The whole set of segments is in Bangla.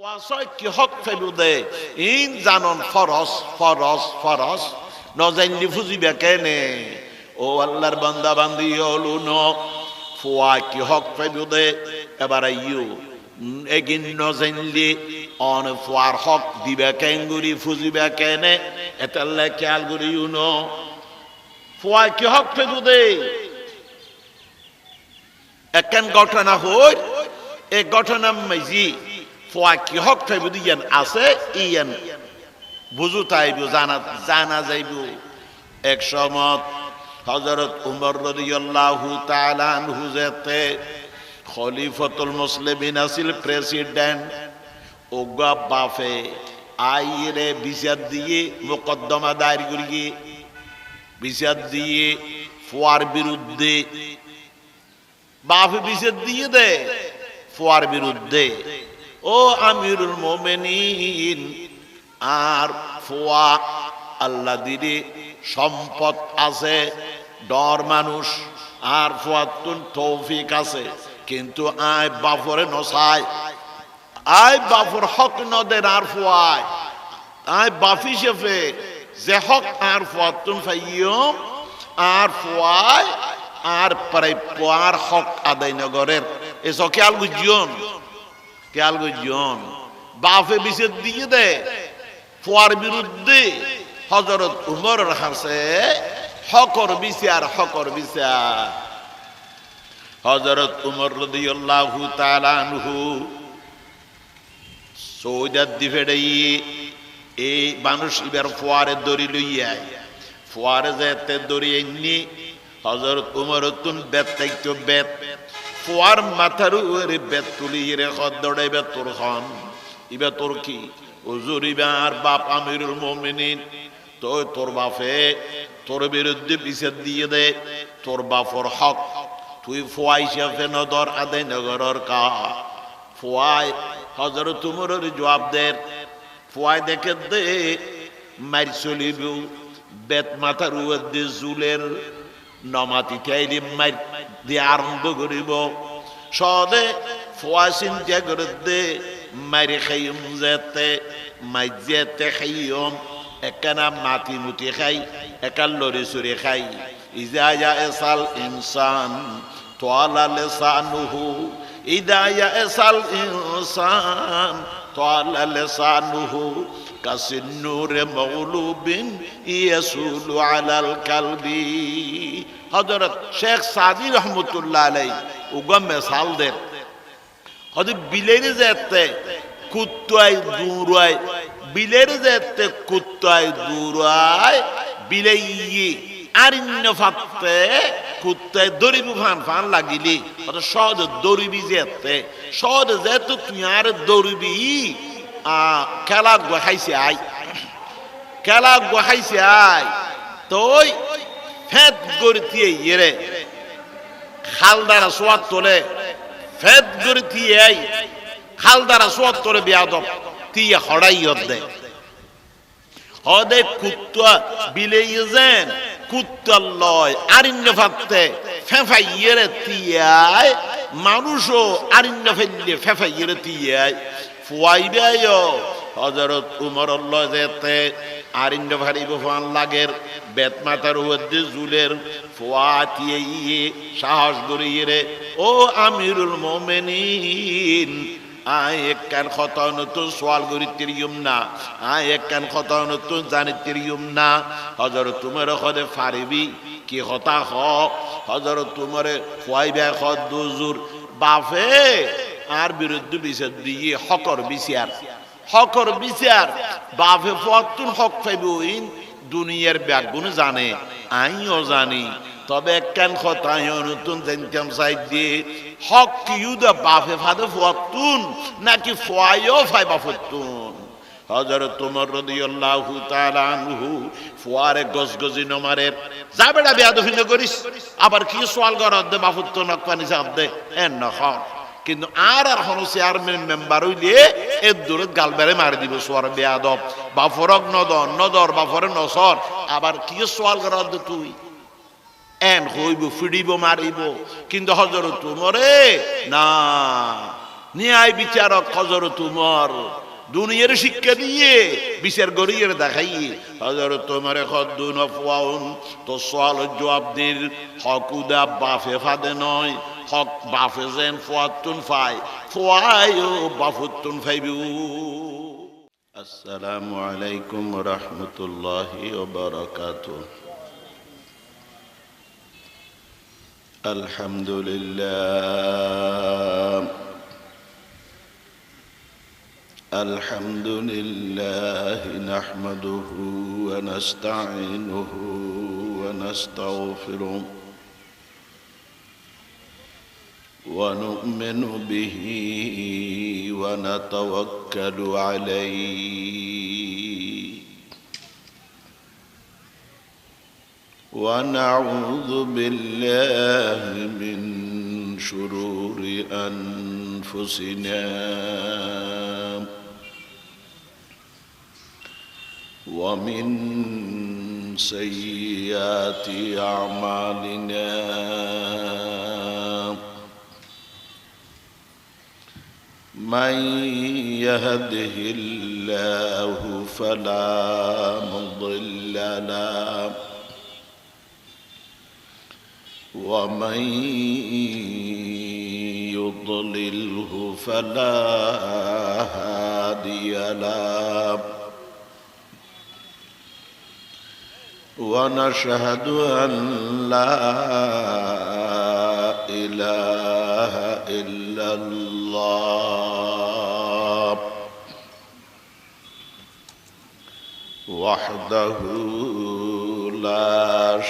ওয়াসয় কি হক ফেবুদে ইন জানন ফরস ফরস ফরস নজাইনলি ফুজিবে কেনে ও আল্লাহর বান্দা বান্দি হলুন ফুয়া কি হক ফেবুদে এবার ইউ এগিন নজাইনলি অন ফুয়ার হক দিবে কেঙ্গুরি ফুজিবে কেনে এতাল্লা খেয়াল করি ইউন ফুয়া কি হক ফেবুদে একখান ঘটনা হই এই ঘটনা মাইজি ফুয়া কি হক ফেবুদি ইয়ান আছে ইয়ান বুঝু তাইব জানা যাইব। এক সময় হযরত উমর রাদিয়াল্লাহু তাআলা আনহু যেতে খলিফাতুল মুসলিমিন আছিল প্রেসিডেন্ট ওগা বাফে আইরে বিচার দিয়ে মোকদ্দমা দায়ের করিয়ে বিচার দিয়ে ফুয়ার বিরুদ্ধে বাফে বিচার দিয়ে দে ফুয়ার বিরুদ্ধে ও আমিরুল মোমেনিন আর ফুয়া আল্লাহ দিদি সম্পদ আছে ডর মানুষ আর ফুয়াতুন তৌফিক আছে কিন্তু আয় বাফরে নসায় আয় বাফর হক নদের আর ফুয়ায় আয় বাফি শেফে যে হক আর ফুয়াতুন ফাইয়ম আর ফুয়ায় আর পরে ফুয়ার হক আদায় নগরের এসব খেয়াল বুঝিয়ন খেয়াল বুঝিয়ন বাফে বিচার দিয়ে দে ফুয়ার বিরুদ্ধে হযরত উমরের কাছে হকর বিচার হযরত উমর রাদিয়াল্লাহু তাআলা আনহু সৌদাত দিফেড়াই এই মানুষ ইবার ফুয়ারে দড়ি লইয়া ফুয়ারে যেতে দড়ি এনে হযরত উমর তুন বেত তাইতো বেত ফুয়ার মাথার উপরে বেত তুলি রেখে দৌড়াইবে তোর খান ইবা তোর কি হুজুর ইবার বাপ আমিরুল মুমিনিন তো তোর বাপে তোর বিরুদ্ধে বিচার দিয়ে দে তোর বাপর হক তুই ফুয়াই হিসাবে নদর আদায় নগরের কা ফুয়াই হযরত উমরের জবাব দে ফুয়াই দেখে দে মার চলিব বেত মাথার উপরে জুলের নমাতি খাইলে মার দিয়ে আরম্ভ করিব সদে ফুয়া চিন্তা করে দে মারি খাইম যেতে মাইজেতে খাইম একখানা মাটি মুটি খাই একাল লড়ি চুরি খাই ইজা এসাল ইনসান তোয়ালা লেসানুহু ইদা এসাল ইনসান তোয়ালা লেসানুহু কাসিন্নুরে মগলুবিন ইয়াসুলু আলাল কালবি। হযরত শেখ সাদি রহমতুল্লাহ আলাইহি উগা মিসাল দেন হদি বিলের যেতে কুত্তায় দূরায় বিলের যেতে কুত্তায় দূরায় বিলেই আরিন্য ফাতে কুত্তায় দড়িবি ফান ফান লাগিলি সহজ দড়িবি যেতে সহজ যেতে তুই আর দড়িবি খেলা গোহাইছে আই খেলা গোহাইছে আই তুই ফেদ গড়িয়ে ইয়ে খালদারা সোয়াদ তোলে ফেদ গড়িয়ে আই খালদারা সোয়াদ তোলে বিয়াদব তিয়া হড়াই দে হদে কুত্তা বিলে যেন কুত্তা লয় আরিন্য ফাতে ফেফাইয়ের তিয়ায় মানুষও আরিন্য ফেললে ফেফাইয়ের তিয়ায় ফুয়াইবে হযরত উমর আল্লাহ যেতে আরিন্য ভারী ফান লাগের বেত মাথার উপরে জুলের ফুয়া টিয়ে সাহস গড়িয়ে রে ও আমিরুল মোমেনিন আয় একখান কথা নতুন সোয়াল গরিতিরিয়ম না আয় একখান কথা নতুন জানিতিরিয়ম না হযরত উমর খদে ফারিবি কি কথা হ হযরত উমরে ফুয়াইবে খদ দুজুর বাফে আর বিরুদ্ধে বিচার দিয়ে হকর বিচার বাফে ফুয়াতুন হক পাইবইন দুনিয়ার ব্যাগুন জানে আইও জানি তবে একখান কথা নতুন জানতাম সাইড দিয়ে হক কি ইউদা বাফে ফাদে ফুয়াতুন নাকি ফুয়াইও ফাই বাফতুন হযরত উমর রাদিয়াল্লাহু তাআলা আনহু ফুয়ারে গজগজি নমারে যাবেড়া বেয়াদফি না করিস আবার কি সওয়াল করদ দে বাফতুন নকপানি সাব দে এন না খ কিন্তু আর হনো চেয়ারম্যান মেম্বার হইলে এর দূরে গালবেরে মারি দিব সোয়ার বেয়াদব বাফরক নদর বাফরে নসর আবার কি সওয়াল করদ তুই এন হইব ফিডিব মারিব কিন্তু হযরত উমরে না ন্যায় বিচারক হযরত উমর দুনিয়ার শিক্ষা দিয়ে বিচার গড়িয়ে দেখাইয়ে হযরত উমরে খদ্দুন আফওয়াউন তো সওয়াল জবাব দের হকুদা বাফে ফাদে নয় হক বাফে যেন ফুয়াতুন ফাই ফুয়ায়ো বাফুতুন ফাইবু। আসসালামু আলাইকুম ওয়া রাহমাতুল্লাহি ওয়া বারাকাতুহু। আলহামদুলিল্লাহ الحمد لله نحمده ونستعينه ونستغفره ونؤمن به ونتوكل عليه ونعوذ بالله من شرور أنفسنا ومن سيئات أعمالنا من يهده الله فلا مضل له ومن يضلله فلا هادي له ونشهد أن لا إله إلا الله وحده لا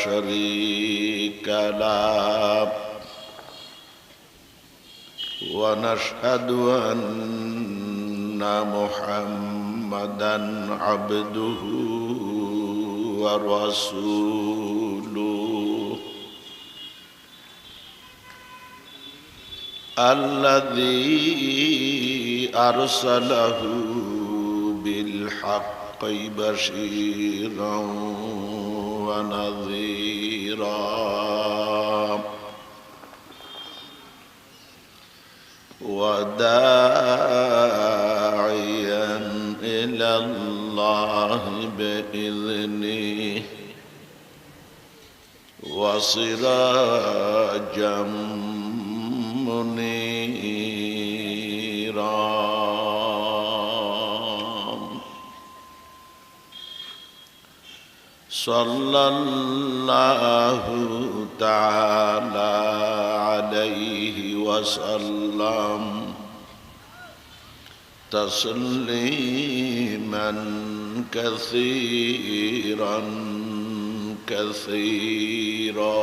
شريك له ونشهد أن محمدا عبده ورسوله الذي أرسله بالحق بشيرا ونذيرا وداعيا إلى الله بإذنه وسراجا منيرا صلى الله تعالى عليه وسلم تسليما كثيرا كثيرا.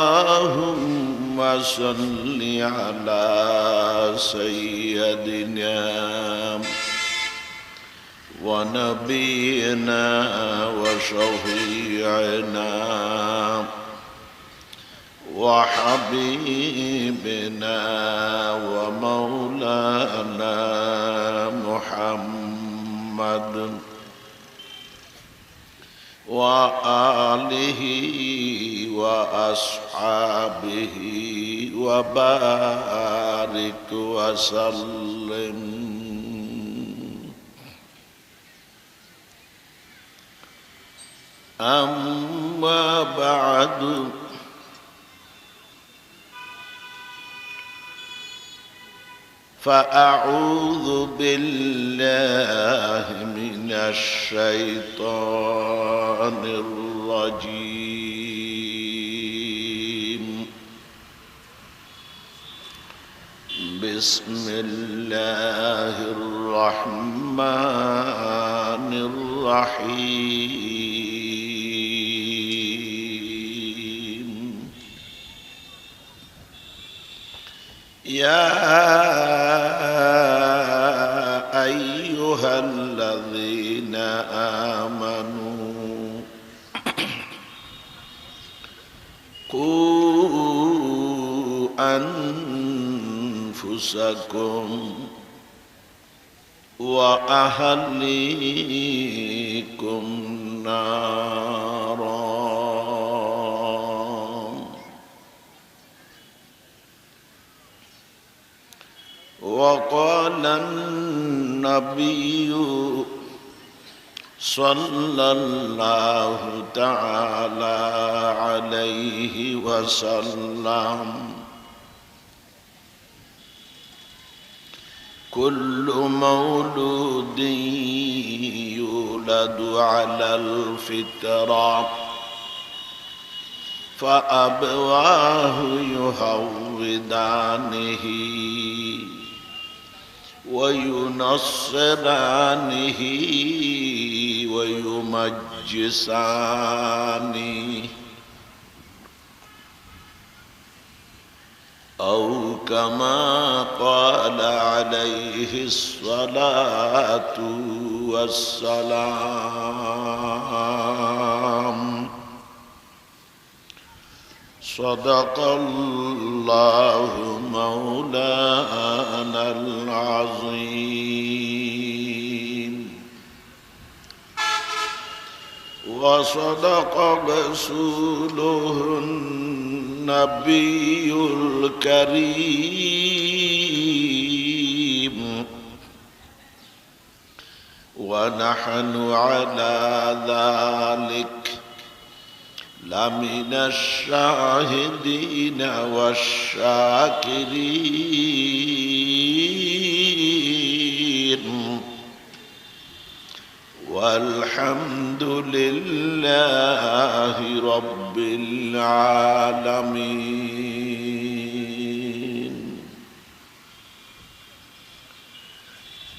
اللهم صل على سيدنا ونبينا وشفيعنا وحبيبنا ومولانا محمد وآله وأصحابه وبارك وسلم. أما بعد فأعوذ بالله من الشيطان الرجيم. بسم الله الرحمن الرحيم. يا أيها الذين آمنوا قوا أنفسكم وأهليكم نارا وقال النبي صلى الله تعالى عليه وسلم كل مولود يولد على الفطرة فأبواه يهودانه وينصرانه ويمجسانه أو كما قال عليه الصلاة والسلام صدق الله مولانا العظيم وصدق رسوله النبي الكريم ونحن على ذلك لمن الشاهدين والشاكرين والحمد لله رب العالمين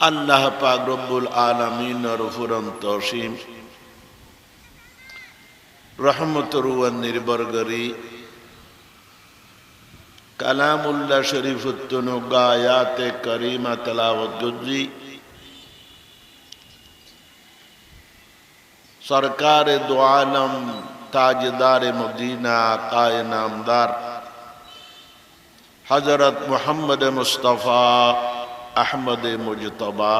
الله পাক রব্বুল আলামিনের ফুরন্ত অসীম রহমতের নির্ভর করি কালামুল্লাহ শরীফ গায়াতে করিমা তেলাওয়াত করছি সরকার দো আলম তাজদার মদিনা আকায়ে নামদার হযরত মুহাম্মদ মুস্তাফা আহমদ মুজতবা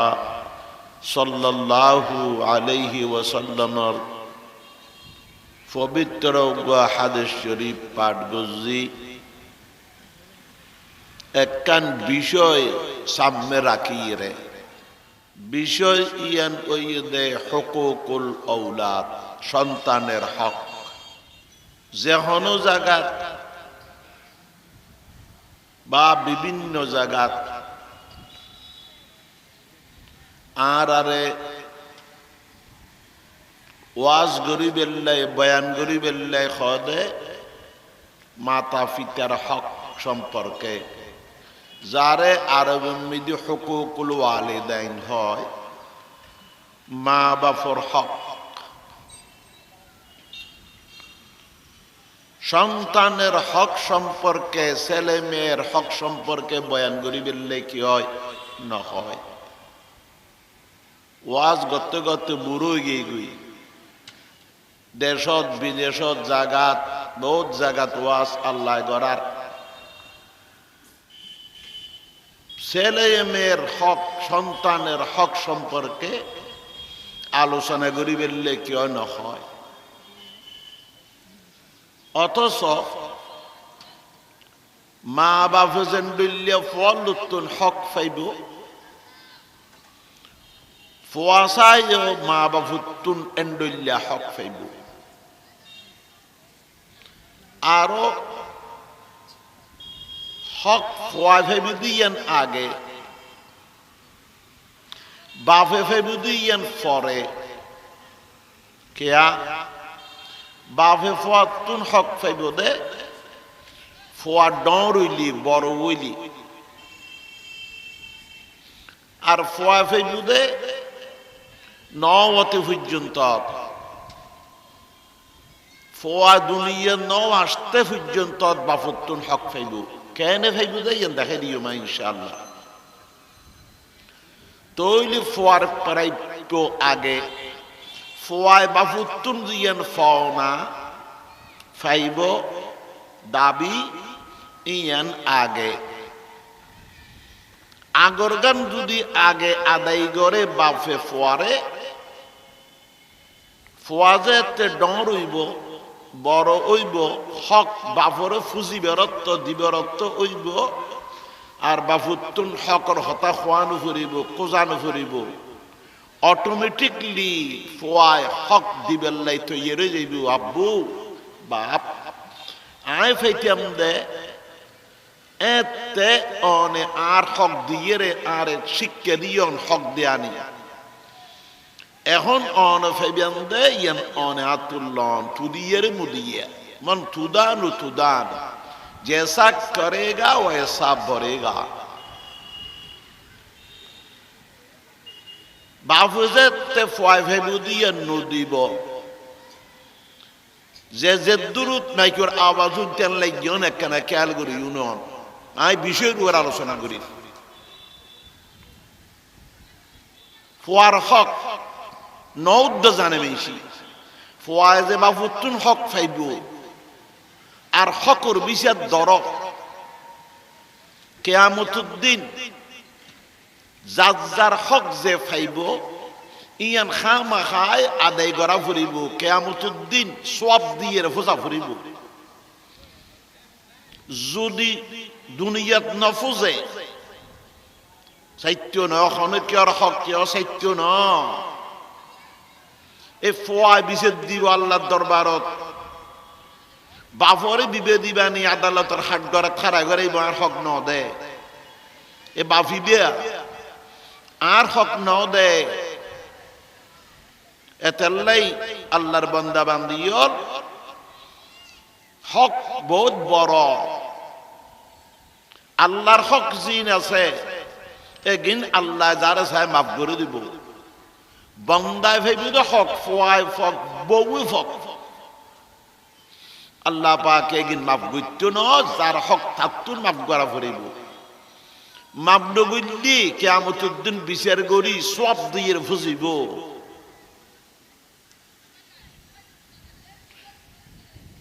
সাল্লাল্লাহু আলাইহি ওয়াসাল্লামের পবিত্র হাদিস শরীফ পাঠ করছি একখান বিষয় সামনে রাখি রে বিষয় ইয়ান কইদে হুকুকুল আওলাদ সন্তানের হক যেকোনো জায়গাত বা বিভিন্ন জায়গাত আরে ওয়াজ গরিবেল্লাই বয়ান গরিবেল্লাই খদে মাতা পিতার হক সম্পর্কে যারে আরবের মধ্যে হুকুকুল ওয়ালিদাইন হয় মা বাপর হক সন্তানের হক সম্পর্কে ছেলে মেয়ের হক সম্পর্কে বয়ান গরিবেল্লাই কি হয় না হয় ওয়াজ গতে গতে বুড়ো গিয়ে গই দেশত বিদেশত জাগাত বহুত জাগাত ওয়াজ আল্লাহ গড়ার ছেলে মেয়ের হক সন্তানের হক সম্পর্কে আলোচনা করি বললে কেউ না হয় অথচ মা বাপ যেন বললে ফল উত্তন হক পাইব ফুয়াশায় মা বাপ উত্তন এন্ডল্লা হক পাইব আরো হক ফুয়া ফেবি দিয়েন আগে বাপে ফেবি দিয়েন পরে কেয়া বাপে ফুয়া তুন হক ফাইব দে ফুয়া ডরইলি বড় হইলি আর ফুয়া ফাইব দে নওয়াতে পর্যন্ত ফুয়া দুনিয়া নও আসতে পর্যন্ত বাপতুন হক ফাইব কেন ফাইব দেন দেখে দিও মা ইনশাআল্লাহ তৈলি ফুয়ার প্রাইপ্য আগে ফুয়ায় বাপুতুন দিয়েন ফাওনা ফাইব দাবি ইয়ান আগে আগরগান যদি আগে আদায় করে বাপে ফুয়ারে ফুয়াজেতে ডর হইব বড় হইব হক বাপরে ফুজি বেরত্ব দিবরত্ব হইব আর বাফুতুন হকর হতা খোয়ানো ফুরিব কোজানো ফুরিব অটোমেটিকলি ফোয়ায় হক দিবেল্লাই তো ইয়ে যাইব আব্বু বাপ আয় ফাইতাম দে এতে অনে আর হক দিয়ে রে আর শিক্ষা দিয়ে হক দেয়ানি এখন অন ফাইবান দে ইয়ান অনে আতুল্লন তুদিয়ের মুদিয়া मन तुदानु तुदान जैसा करेगा वैसा भरेगा बाफुजे ते फॉयफे बुदिया नुदिब जे जे दुरुत नाइकोर आवाजुन तेन लागियोन एकना খেয়াল করি ইউনিয়ন আই বিষয়ের উপর আলোচনা করি ফোয়ার হক নৌদ জানে বেশি ফোয়াজে বাফুতুন হক ফাইবো আর হকর বিচার দরক কিয়ামতুদ দিন যার হক যে ফাইব ইয়ান খামাখায় আদায় করা ফুরিব কিয়ামতুদ দিন সওয়াব দিয়ে ফোজা ফুরিব যদি দুনিয়াত নফুজে সাইত্য ন খনে কি আর হক কি সাইত্য ন এ ফোয়া বিচার দিব আল্লাহর দরবারত বাফরে বিবে দিবানি আদালতের হাট ঘরে খাড়া ঘরে আর হক ন দে এ বাফি বিয়া আর হক ন দে এতেল্লাই আল্লাহর বান্দা বান্দিয়র হক বহুত বড় আল্লাহর হক জিন আছে এগিন আল্লাহ যারা চায় মাফ করে দিব বান্দায় ভাইবি হক ফোয়ায় ফক বউ ফক আল্লাহ পাক এগিন মাফ করতো ন যার হক থাকতুন মাফ করা ফুরিব মাফ নগলি কিয়ামতের দিন বিচার করি সব দিয়ে ফুজিব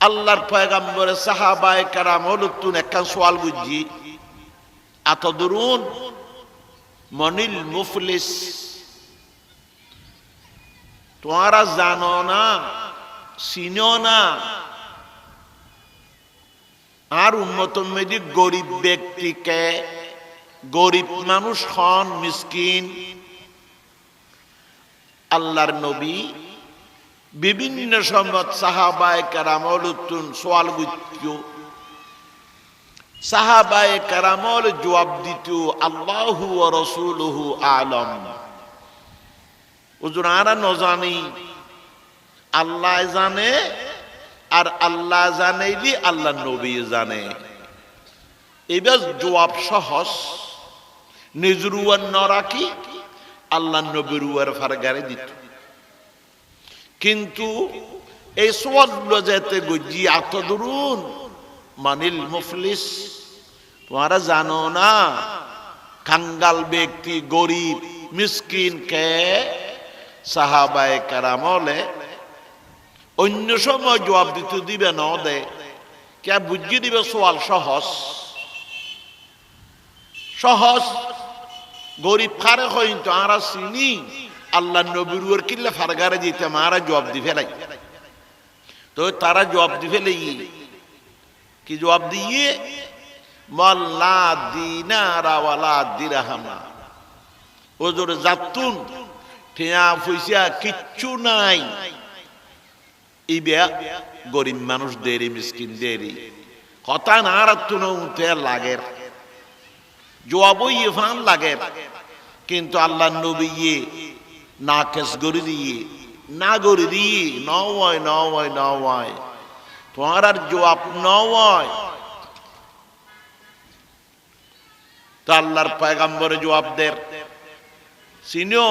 আল্লাহর পয়গম্বরের সাহাবায়ে কেরাম হলুন একটা সওয়াল বুঝি আতদরুন মনিল মুফলিস তোমরা জানো না চিনো না আর উম্মতের মধ্যে গরিব ব্যক্তিকে গরিব মানুষ হন মিসকিন আল্লাহর নবী বিভিন্ন সময় সাহাবায়ে কেরাম লুতুন সওয়াল গুচ্ছু সাহাবায়ে কেরাম জবাব দিত আল্লাহু ওয়া রাসূলুহু আ'লাম হুজুর আরা ন জানি আল্লাহ জানে আর আল্লাহ জানেইলি আল্লাহ নবী জানে এবার জবাব সহজ নিজরুয়ান ন রাখি আল্লাহ নবীর উয়ার ফারগারে দিত কিন্তু এই সওয়ালগুলো যেতে গজি আতদরুন মানিল মুফলিস তোমরা জানো না কাঙ্গাল ব্যক্তি গরিব মিসকিন কে সাহাবায়ে কেরাম অন্য সময় জবাব দিতে দিবে না দে কে বুঝিয়ে দিবে সওয়াল সহজ সহজ গরিব ফারে হইন তো আরা চিনি আল্লাহ নবীর ওর কিল্লা ফারগারে দিতে মারা জবাব দি ফেলাই তো তারা জবাব দি ফেলাই কি জবাব দিয়ে মাল্লা দিনারা ওয়ালা দিরহামা ওজোর জাতুন ঠিয়া পয়সা কিচ্ছু নাই ইবিয়া গরিব মানুষ দেরি মিসকিন দেরি কথা না রাতুন উঠে লাগের জবাবই ইফান লাগের কিন্তু আল্লাহ নবী না কেস গরি দিয়ে না গরি দিয়ে নয় নয় নয় তোমার আর জবাব নয় তা আল্লাহর পয়গম্বরে জবাব দের চিনো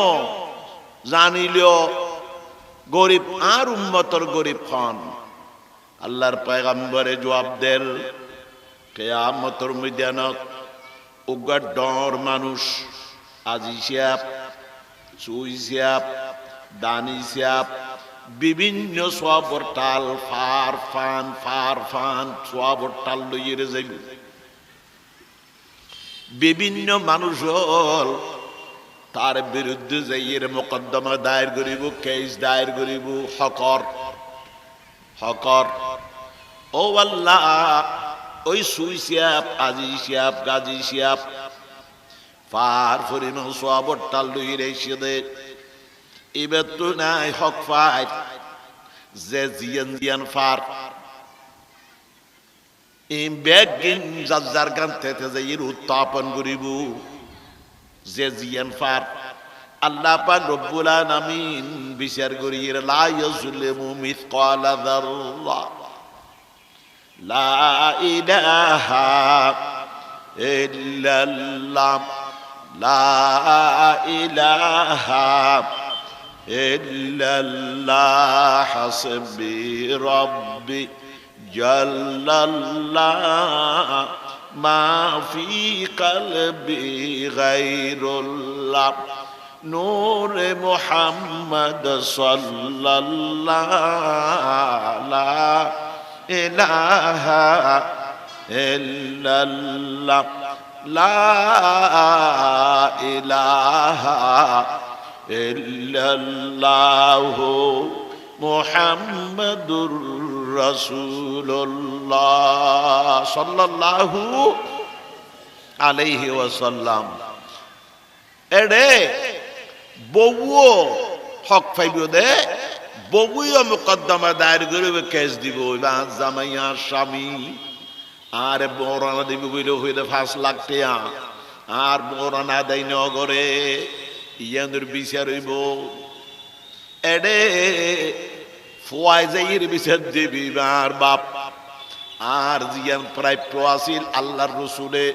জানিলেও গরিব আর উম্মতর গরিব খান আল্লাহর পয়গম্বরে জবাব দের কিয়ামতের ময়দানত উগা ডর মানুষ আজি সাপ সুই সাপ দানি সাপ বিভিন্ন সবর টাল ফার ফান সবর টাল লইয়ে যাইব বিভিন্ন মানুষ তার বিরুদ্ধে যাইয়ের মোকদ্দমা দায়ের করিব কেস দায়ের করিব হকর ও আল্লাহ ওই সুই সিয়াপ আজি সিয়াপ গাজি সিয়াপ ফার ফরিনো সোয়াবর টাল লুই রেসে দে এবার তো নাই হক ফাই যে জিয়ান জিয়ান ফার এই ব্যাগিন যার গান থেকে যে এর উত্থাপন করিব যে জিয়ান ফার আল্লাহ পাক রব্বুল আলামিন বিচার করিয়ে লা ইয়াজলিমু মিসকালা যাররা লা ইলাহা ইল্লাল্লাহ লা ইলাহা ইল্লাল্লাহ হাসবি রাব্বি জাল্লাল্লাহ মা ফি কলবি গায়রুল্লাহ নূর মুহাম্মদ সাল্লাল্লাহ লা ইলাহা ইল্লাল্লাহ লা ইলাহা ইল্লাল্লাহ মুহাম্মাদুর রাসূলুল্লাহ সাল্লাল্লাহু আলাইহি ওয়াসাল্লাম এডে বউও হক পাইবো দে বউও মুকদ্দমা দায়ের করবে কেস দিব জামাইয়া স্বামী আর বড়ানা দিব বইলে হইলে 5 লাখ টাকা আর বড়ানা দেয় নগরে ইয়ানোর বিচার হইব এডে ফুয়াই যাইয়ের বিচার দিবি আর বাপ আর জিয়ান প্রাপ্য আসিল আল্লাহর রসুলে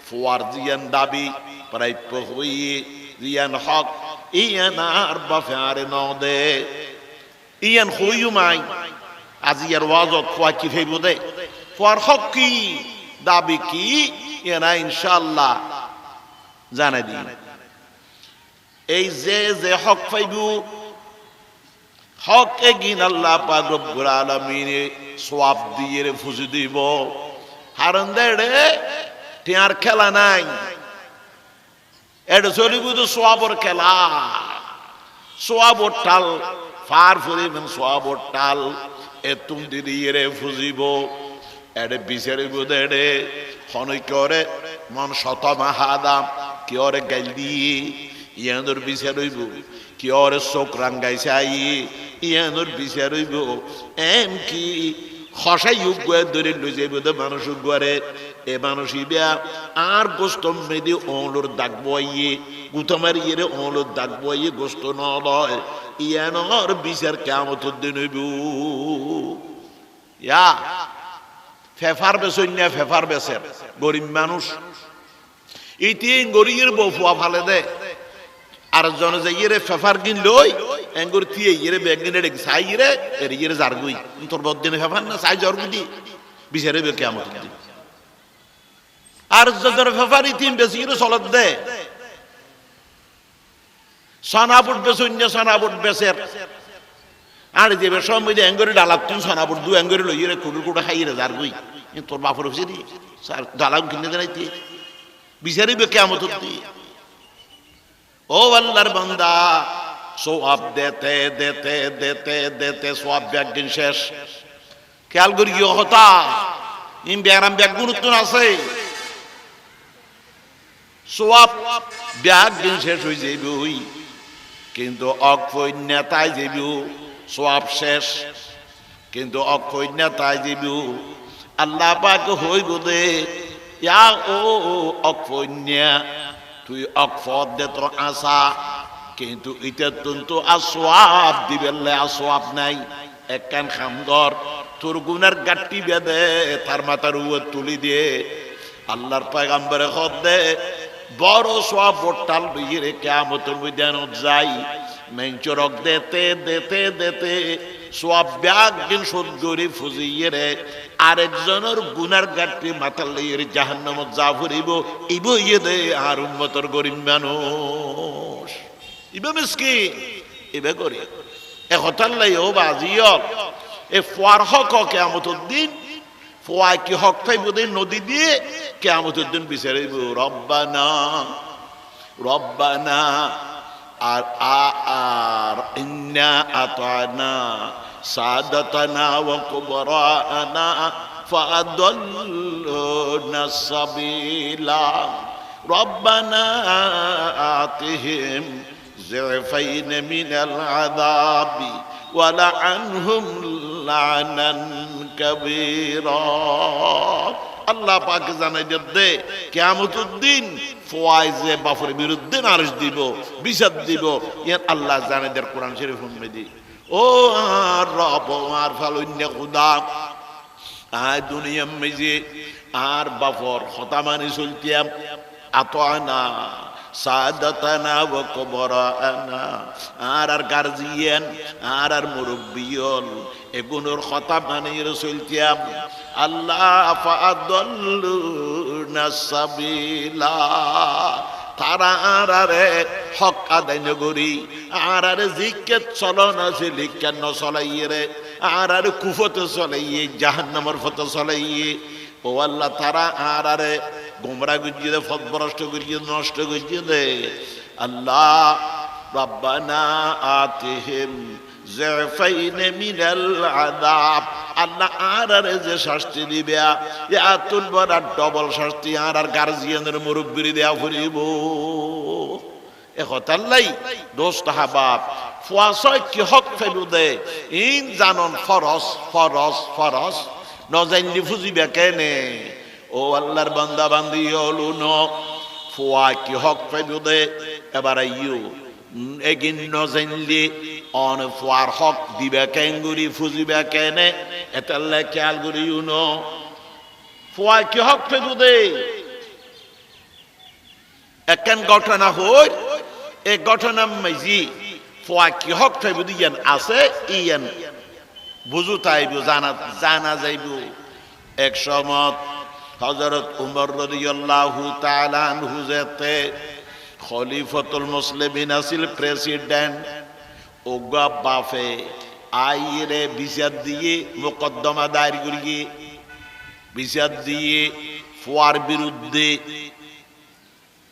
ফুয়ার জিয়ান দাবি প্রাপ্য হইয়ে জিয়ান হক ইয়ান আর বাপে আরে ন দে ইয়ান হইও মাই আজি আর ওয়াজত ফুয়া কি ফেইব দে ফুয়ার হক কি দাবি কি ইয়ানা ইনশাআল্লাহ জানাই দিন এই যে হক পাইব হক এগিন আল্লাহ পাক রব্বুল আলামিন সওয়াব দিয়ে ফুজি দিব হারন দেড়ে টিয়ার খেলা নাই এটা চলিব তো সওয়াবর খেলা সওয়াবর টাল ফার ফুরিবেন সওয়াবর টাল এতুম দিয়ে ফুজিব এডে বিচারিব দেড়ে হনই করে মন শত মাহাদাম কি ওরে গাইল দিয়ে ইয়ানোর বিচার হইব কি ওরে চোখ রাঙ্গাইছে আই ইয়ানোর বিচার হইব এম কি খসাই উগুয়া ধরে লই যাইব তো মানুষ উগুয়ারে এ মানুষ ইবিয়া আর গোস্ত মেদি ওলোর দাগ বইয়ে গুতমার ইয়ে ওলোর দাগ বইয়ে গোস্ত নয় ইয়ানোর বিচার কিয়ামতের দিন হইব ইয়া ফেফার বেসই না ফেফার বেসের গরিব মানুষ ইতি গরিয়ের বউ ফুয়া ফালে দে আর জনে যে ইয়ে ফেফার কিন লই এঙ্গুর থিয়ে ইয়ে ব্যাগ কিনে রেখে সাই ইয়ে এর ইয়ে জারগুই তোর বদিনে ফেফার না সাই জরগু দি বিচারে বে কিয়ামত দি আর জনের ফেফার ইতিম বেশি ইয়ে চলত দে সনাবুট বেসই না সনাবুট বেসের আর যে সময় যে এঙ্গুরি ডালাক তুই সনাবুট দু এঙ্গুরি লই ইয়ে কুড়ু কুড়ু খাই ইয়ে জারগুই তোর বাপর হচ্ছে দি ডালাক কিনে দেনাইতে বিচারে বে কিয়ামত দি ও আল্লাহর বান্দা সওয়াব দেতে দেতে দেতে দেতে সওয়াব একদিন শেষ খেয়াল করি কি হতা ইম ব্যারাম ব্যাগ গুরুত্ব আছে সওয়াব একদিন শেষ হয়ে যাইব কিন্তু অক্ষয় নেতায় যাইব সওয়াব শেষ কিন্তু অক্ষয় নেতায় যাইব আল্লাহ পাক হইব দে ইয়া ও অক্ষয় তুই অক্ষর দে তো আসা কিন্তু এটা তো আসওয়াব দিবেলে আসওয়াব নাই একখান খামদর তোর গুনার গাট্টি বেদে তার মাথার উপর তুলি দিয়ে আল্লাহর পয়গম্বরে খদ দে বড় সওয়াব টাল বিয়ে কিয়ামতের ময়দানত যাই মেঞ্চরক দেতে দেতে দেতে সওয়াব একদিন সদ্গরি ফুজিয়ে রে আরেকজনের গুনার গাট্টি মাথার লইয়ে জাহান্নামত যা ফুরিব ইব ইয়ে দে আর উম্মতর গরিব মানুষ ইবে মিসকিন ইবে করি এ হতার লাই ও বাজিয়ক এ ফুয়ার হক কিয়ামতের দিন ফুয়ায় কি হক পাইব দে নদী দিয়ে কিয়ামতের দিন বিচারিব রব্বানা রব্বানা আর ইন্না আতানা সাদাতানা ওয়া কুবরানা فأضلونا السبيل ربنا آتهم ضعفين من العذاب ولعنهم لعنا كبيرا আল্লাহ পাক জানাই দে কিয়ামতের দিন ফওয়াইজে বাফের বিরুদ্ধে নালিশ দিব বিচার দিব ইয়ার আল্লাহ জানাই দে কোরআন শরীফ উম্মতি ও আর রব আর ফালুন্নে খুদা আয় দুনিয়া মেজে আর বাফর খতামানি চলতিয়াম আতানা সাদাতানা ওয়া কুবরানা আর গার্জিয়ান আর মুরব্বিয়ন এগুনোর কথা মানে চলতিয়াম আল্লাহ ফাআদাল্লুনা সাবিলা তারা আরে হক আদায় নগরী আর জিকির চলন আছে লিখান চলাইয়ে রে আর কুফতে চলাইয়ে জাহান্নামের ফতে চলাইয়ে ও আল্লাহ তারা আরে গোমরা গুজিয়ে দে ফতভ্রষ্ট গুজিয়ে নষ্ট গুজিয়ে দে আল্লাহ রব্বানা আতিহিম ضعفين من العذاب আল্লাহ আর যে শাস্তি দিবে এত বড় ডবল শাস্তি আর গার্জিয়ানের মুরব্বির দেয়া ফুরিব এ হতাল্লাই দোস্ত হাবাব ফুয়াসয় কি হক ফেলুদে ইন জানন ফরস ফরস ফরস নজাইনি ফুজিবে কেনে ও আল্লাহর বান্দা বান্দি হলু ন ফুয়া কি হক ফেলুদে এবার আইয়ু এগিন নজাইনলি অন ফুয়ার হক দিবে কেঙ্গুরি ফুজিবে কেনে এতাল্লা খেয়াল করি ইউনো ফুয়া কি হক ফেলুদে একখান ঘটনা হই এই ঘটনা মাইজি ফুয়া কি হক ফেলুদি ইয়ান আছে ইয়ান বুঝু তাইব জানা যাইব এক সময় হযরত উমর রাদিয়াল্লাহু তাআলা আনহু যেতে খলিফাতুল মুসলিমিন আসিল প্রেসিডেন্ট ওগা বাফে আইরে বিচার দিয়ে মোকদ্দমা দায়ের করিয়ে বিচার দিয়ে ফুয়ার বিরুদ্ধে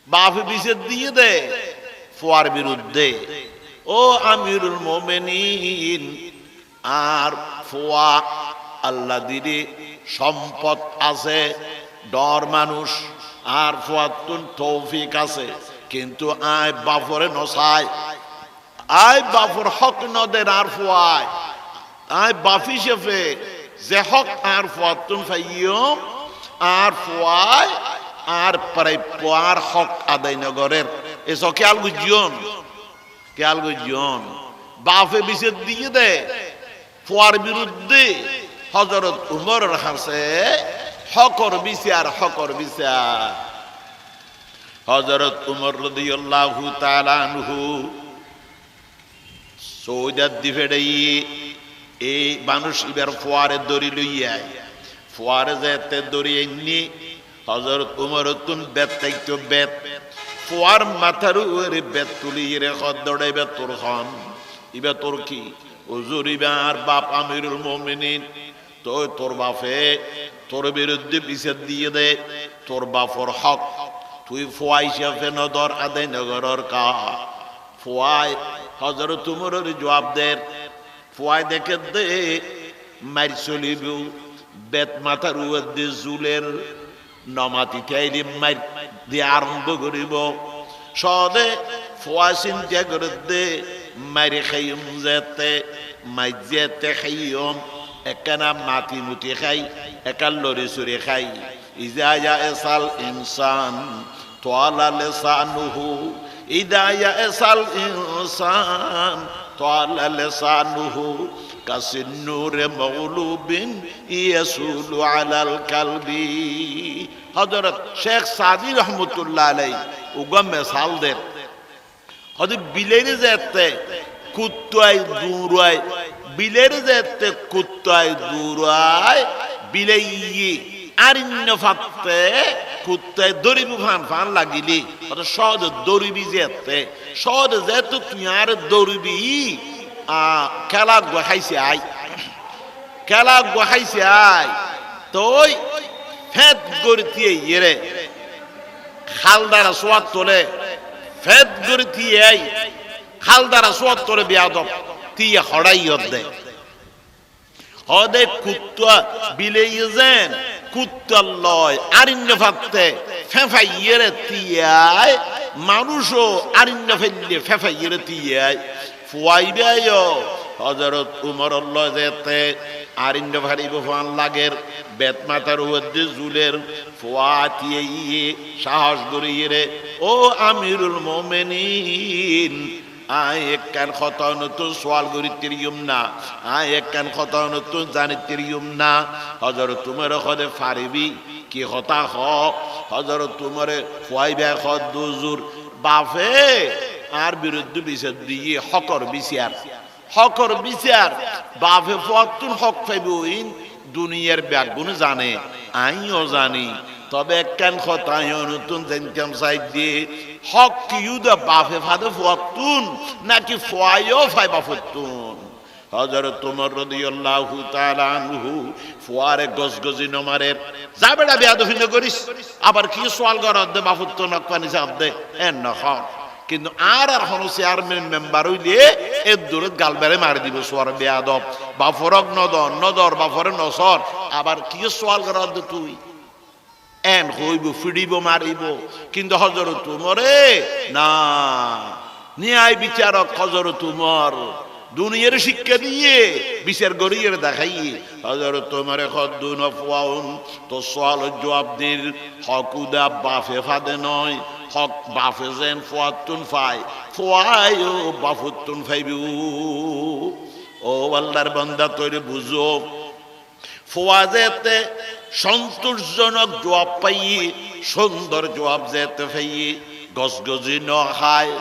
বাফে বিচার দিয়ে দে ফুয়ার বিরুদ্ধে ও আমিরুল মোমেনিন আর ফুয়া আল্লাহ দিদি সম্পদ আছে ডর মানুষ আর ফুয়াতুন তৌফিক আছে কিন্তু আয় বাফরে নসায় আয় বাফর হক নদের আর ফুয়ায় আয় বাফি শেফে যে হক আর ফুয়াতুন ফাইয়ম আর ফুয়ায় আর প্রাপ্য হক আদায় নগরের এসব খেয়াল গুজিয়ন বাফে বিচার দিয়ে দে ফুয়ার বিরুদ্ধে হযরত উমরের কাছে হকর বিচার হযরত উমর রাদিয়াল্লাহু তাআলা আনহু সৌদাত দিফেড়াই এই মানুষ এবার ফুয়ারে দড়ি লইয়া ফুয়ারে যেতে দড়ি এনে হযরত উমর তুন বেত তাইতো বেত ফুয়ার মাথার উপরে বেত তুলিয়ে রেখে দৌড়াইবে তোর খান ইবা তোর কি হুজুর ইবার বাপ আমিরুল মুমিনিন তো তোর বাপে তোর বিরুদ্ধে বিচার দিয়ে দে তোর বাপর হক তুই ফুয়াই হিসাবে নদর আদায় নগরের কা ফুয়াই হযরত উমরের জবাব দে ফুয়াই দেখে দে মার চলিব বেত মাথার উপরে জুলের নমাতি খাইলে মার দিয়ে আরম্ভ করিব সদে ফুয়া চিন্তা করে দে মারি খাইম যেতে মাইজেতে খাইম একখানা মাটি মুটি খাই একাল লড়ি চুরি খাই ইজা এসাল ইনসান তোয়ালা লেসানুহু ইদা এসাল ইনসান তোয়ালা লেসানুহু কাসিন্নুরে মগলুবিন ইয়াসুলু আলাল কালবি হযরত শেখ সাদি রহমাতুল্লাহ আলাইহি উগা মিসাল দেন হদি বিলের যেতে কুত্তায় দূরায় বিলের যেতে কুত্তায় দূরায় বিলেই আরিন্য ফাতে কুত্তায় দড়িবি ফান লাগিলি সহজ দড়িবি যেতে সহজ যেতে তুই আর দড়িবি খেলা গোহাইছে আই তোই ফেদ গড়িয়ে ইয়ে খালদারা সোয়াদ তোলে ফেদ গড়িয়ে আই খালদারা সোয়াদ তোলে বিয়াদব তিয়া হড়াই দে হদে কুত্তা বিলেইয়েন কুত্তা লয় আরিন্য ফাতে ফেফাইয়েরে তিয়ায় মানুষও আরিন্য ফেললে ফেফাইয়েরে তিয়ায় ফুয়াইবায় হযরত উমর আল্লাহ যেতে আরিন্য ভারি বফান লাগের বেত মাথার মধ্যে জুলের ফুয়াতিয়ে সাহস গড়িয়ে রে ও আমিরুল মোমেনিন আয় একখান কথা নতুন সোয়াল গরিতিরিয়ম না আয় একখান কথা নতুন জানিতিরিয়ম না হযরত উমর খদে ফারিবি কি কথা হ হযরত উমরে ফুয়াইবা খদ দুজুর বাফে আর বিরুদ্ধে বিচার দিয়ে হকর বিচার বাফে ফুয়াতুন হক ফাইবইন দুনিয়ার ব্যাগুন জানে আইও জানি তবে একখান কথা নতুন জানতাম সাইড দিয়ে হক কি ইউদা বাফে ফাদে ফুয়াতুন নাকি ফুয়াইও ফাই বাফতুন হযরত উমর রাদিয়াল্লাহু তাআলা আনহু ফুয়ারে গজগজি নমারের যাবেডা বেয়াদফি না করিস আবার কি সওয়াল করদ দে বাফতুন নকপানি সাব দে এন নখ কিন্তু আর হনো চেয়ারম্যান মেম্বার হইলে এর দূরে গালবারে মারি দিব সোয়ার বেয়াদব বাফরক নদর বাফরে নসর আবার কি সওয়াল করদ তুই এন হইব ফিডিব মারিব কিন্তু হযরত উমরে না ন্যায় বিচারক হযরত উমর দুনিয়ার শিক্ষা দিয়ে বিচার গড়িয়ে দেখাইয়ে হযরত উমরে খদ্দুন আফওয়াউন তো সওয়াল জবাব দিল হকুদা বাফে ফাদে নয় হক বাফে যেন ফুয়াতুন ফাই ফুয়ায়ও বাফুতুন ফাইবু ও আল্লাহর বান্দা তৈরি বুঝো ফুয়াজেতে সন্তোষজনক জবাব পাইয়ে সুন্দর জবাব যেতে ফাইয়ে গজগজি ন খায়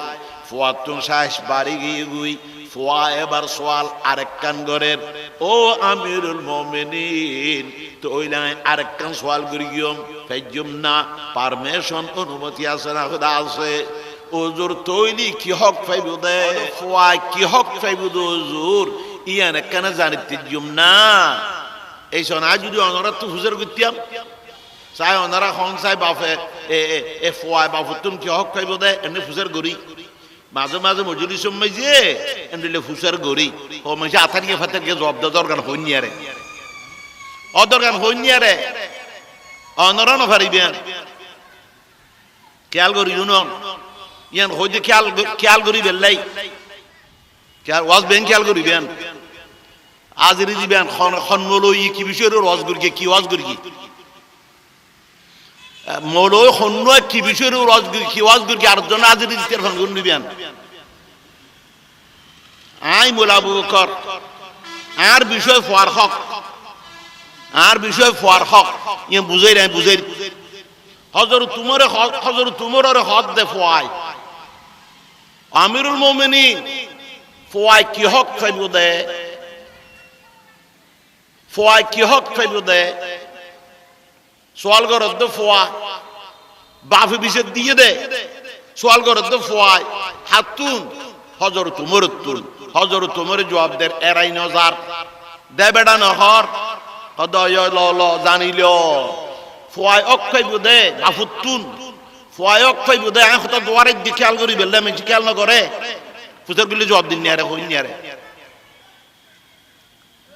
ফুয়াতুন সাহস বাড়ি গিয়ে গুই ফুয়া এবার সোয়াল আরেকখান গরের ও আমিরুল মোমিনিন তো ওইলাই আরেকখান সোয়াল করি গিয়ম ফাইজুম না পারমিশন অনুমতি আছে না খোদা আছে ওজুর তৈলি কি হক ফাইব দে ফুয়া কি হক ফাইব দে ওজুর ইয়ান একখানে জানিতে দিয়ম না এই সোনা যদি অনরাত হুজুর গতিয়াম চাই অনারা খন চাই বাফে এ ফুয়া বাফুতুন কি হক ফাইব দে এনে হুজুর গরি মাঝে মাঝে মজুরি সময় যে এন্ডিলে ফুসার গরি ও মাঝে আথারিয়ে ফাতারিয়ে জবাব দে দরকার হইনিয়ারে অদরকার হইনিয়ারে অনরা না পারিবেন খেয়াল করি নুন ইয়ান হইতে খেয়াল করি বেলাই খেয়াল ওয়াজ বেন খেয়াল করিবেন আজরি দিবেন খনমলই কি বিষয়ের ওয়াজ করি কি ওয়াজ করি মৌলই খন্ন কি বিষয়ের ওয়াজ করি কি ওয়াজ করি আর জন আজরি দিতে ফোন করে নিবেন আই মোলা আবু বকর আর বিষয় ফুয়ার হক আর বিষয় ফুয়ার হক ইয়ে বুঝাই নাই বুঝাই হযরত উমরের হক দে ফুয়াই আমিরুল মোমিনিন ফুয়াই কি হক ফাইব দে ফুয়াই কি হক ফাইব দে সোয়াল করদ দে ফুয়া বাফে বিষয় দিয়ে দে সোয়াল করদ দে ফুয়াই হাতুন হযরত হযরত উমরের জবাব দের এরাই নজার দে বেড়া নহর হদয় ল জানিল ফুয়াই অক্ষয় বুদে বাফুতুন ফুয়াই অক্ষয় বুদে আয় হতো দুয়ারে দি খেয়াল করি বেললে আমি খেয়াল না করে ফুসর গুলি জবাব দিন নিয়ারে হইন নিয়ারে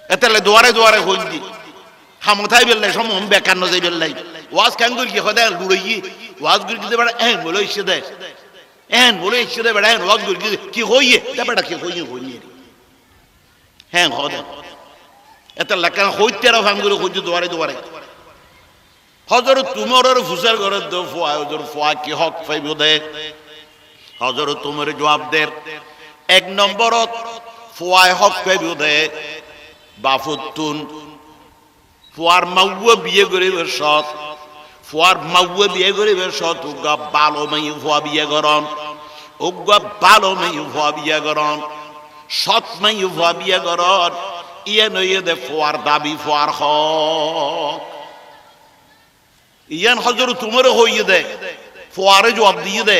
এতলে দুয়ারে হইন দি হামথাই বেললে সম বেকার ন যাই বেললাই ওয়াজ কান করি কি হদা লুড়ই ওয়াজ করি কি বেড়া এ বলে ইচ্ছে দে এন বলে ইচ্ছে দে বেড়া ওয়াজ করি কি হইয়ে দে বেড়া কি হইয়ে হ্যাঁ হদা এত লেখা হইতে রাম করে হইতে দুয়ারে হযরত উমরের ফুসার ঘরের দো ফুয়া হযরত ফুয়া কি হক পাইব দে হযরত উমরের জবাব দের এক নম্বরত ফুয়ায় হক পাইব দে বাফুতুন ফুয়ার মাউয়া বিয়ে করিবে সৎ ফুয়ার মাউয়া বিয়ে করিবে সৎ উগা ভালো মেয়ে ফুয়া বিয়ে করন উগা ভালো মেয়ে ফুয়া বিয়ে করন সৎ মেয়ে ফুয়া বিয়ে করন ইয়ে নইয়ে দে ফুয়ার দাবি ফুয়ার হক ইয়ান হযরত উমরে হইয়ে দে ফুয়ারে জবাব দিয়ে দে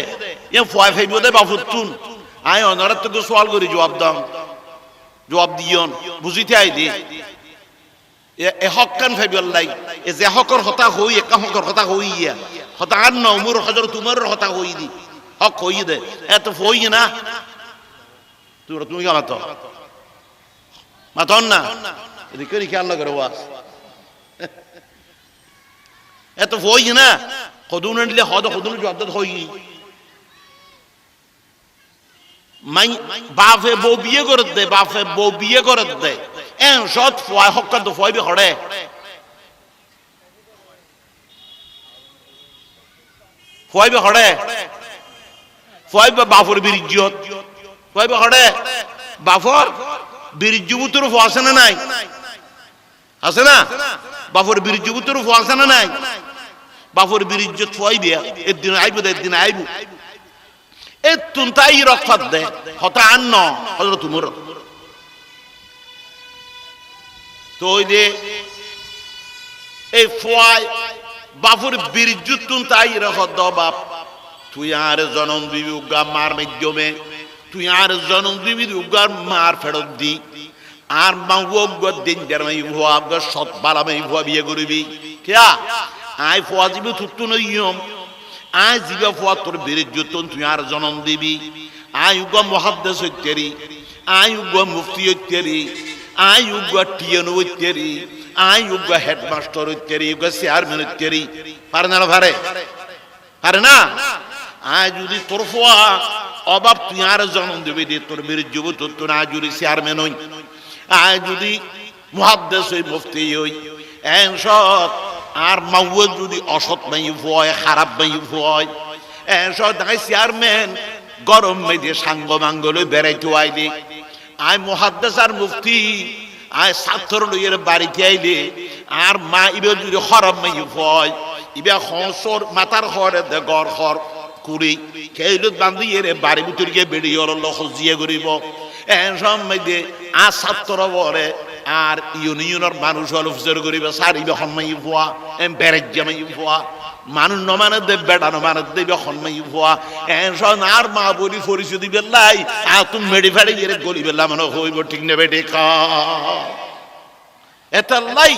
ইয়া ফুয়া ফাইব দে বাফুতুন আয় অনারা তো সওয়াল করি জবাব দিয়ন বুঝিতে আই দি এ হক কান ফাইব আল্লাহ এ যে হকর হতা হই এক হকর হতা হইয়া হতা আর ন উমর হযরত উমরের হতা হই দি হক হই দে এত হই না তুমি কি মাতো মাতন না এদিকে খেয়াল না করে ওয়াজ এত হই না কদুন দিলে হদ কদুন জব্দ হই মাই বাপে বউ বিয়ে করে দে বাপে বউ বিয়ে করে দে এন সৎ ফয় হক্কা তো ফয় বি হড়ে ফয় বি হড়ে ফয় বাপর বিরিজ্জত ফয় বি হড়ে বাপর বিরিজ্জুতর ফসে না নাই আছে না বাপর বিরিজ্জুতর ফসে না নাই বাপর বিরিজ্জত ফয় বিয়া একদিন আইবো একদিন আইবো এ তুন তাই রক্ষাত দে হতা আন্ন হযরত উমর তো ওই যে এই ফয় বাপর বিরিজ্জত তুন তাই রক্ষাত দ বাপ তুই আর জনম দিবি উগা মার মাধ্যমে তুই আর জনম দিবি উগা মার ফেরত দি আর মাউগ দিন জামাই ভুয়া সৎ বালামাই ভুয়া বিয়ে করবি কিয়া আই ফোয়া দিবি তুত্তু নইয়ম আই জিবা ফোয়া তোর বিরিজ্জত তুই আর জনম দিবি আই উগা মুহাদ্দিস হইতেরি আই উগা মুফতি হইতেরি আই উগা টিএনও হইতেরি আই উগা হেডমাস্টার হইতেরি উগা চেয়ারম্যান হইতেরি পারে না পারে পারে না আয় যদি তোর ফোয়া অবাব তুই আর জন্ম দিবি দে তোর বিরিজ্জত তোর না যদি চেয়ারম্যান হই আয় যদি মুহাদ্দিস হই মুফতি হই এন সৎ আর মাউয়া যদি অসৎ নাই ভয় খারাপ নাই ভয় এন সৎ আই চেয়ারম্যান গরম মেদে সাঙ্গ মাঙ্গলে বেড়াইতে আইলে আয় মুহাদ্দিস আর মুফতি আয় ছাত্র লইয়ের বাড়িতে আইলে আর মা ইবে যদি খারাপ নাই ভয় ইবে হসর মাতার ঘরে দে গড় ঘর কুড়ি খেইলত বান্ধি এরে বাড়ি ভিতর গিয়ে বেরিয়ে অরল হজিয়ে করিব এন সময় আর ছাত্র বরে আর ইউনিয়নের মানুষ হল অফিসার করিবে সারিবে হনমাই ভুয়া এম বেরেজ জামাই ভুয়া মানুষ নমানে দেব বেটা নমানে দেবে হনমাই ভুয়া এন সন আর মা বলি পরিচয় দিবে লাই আর তুমি মেডি ফেড়ে গিয়ে গলিবে মানে হইব ঠিক নেবে দেখা এটা লাই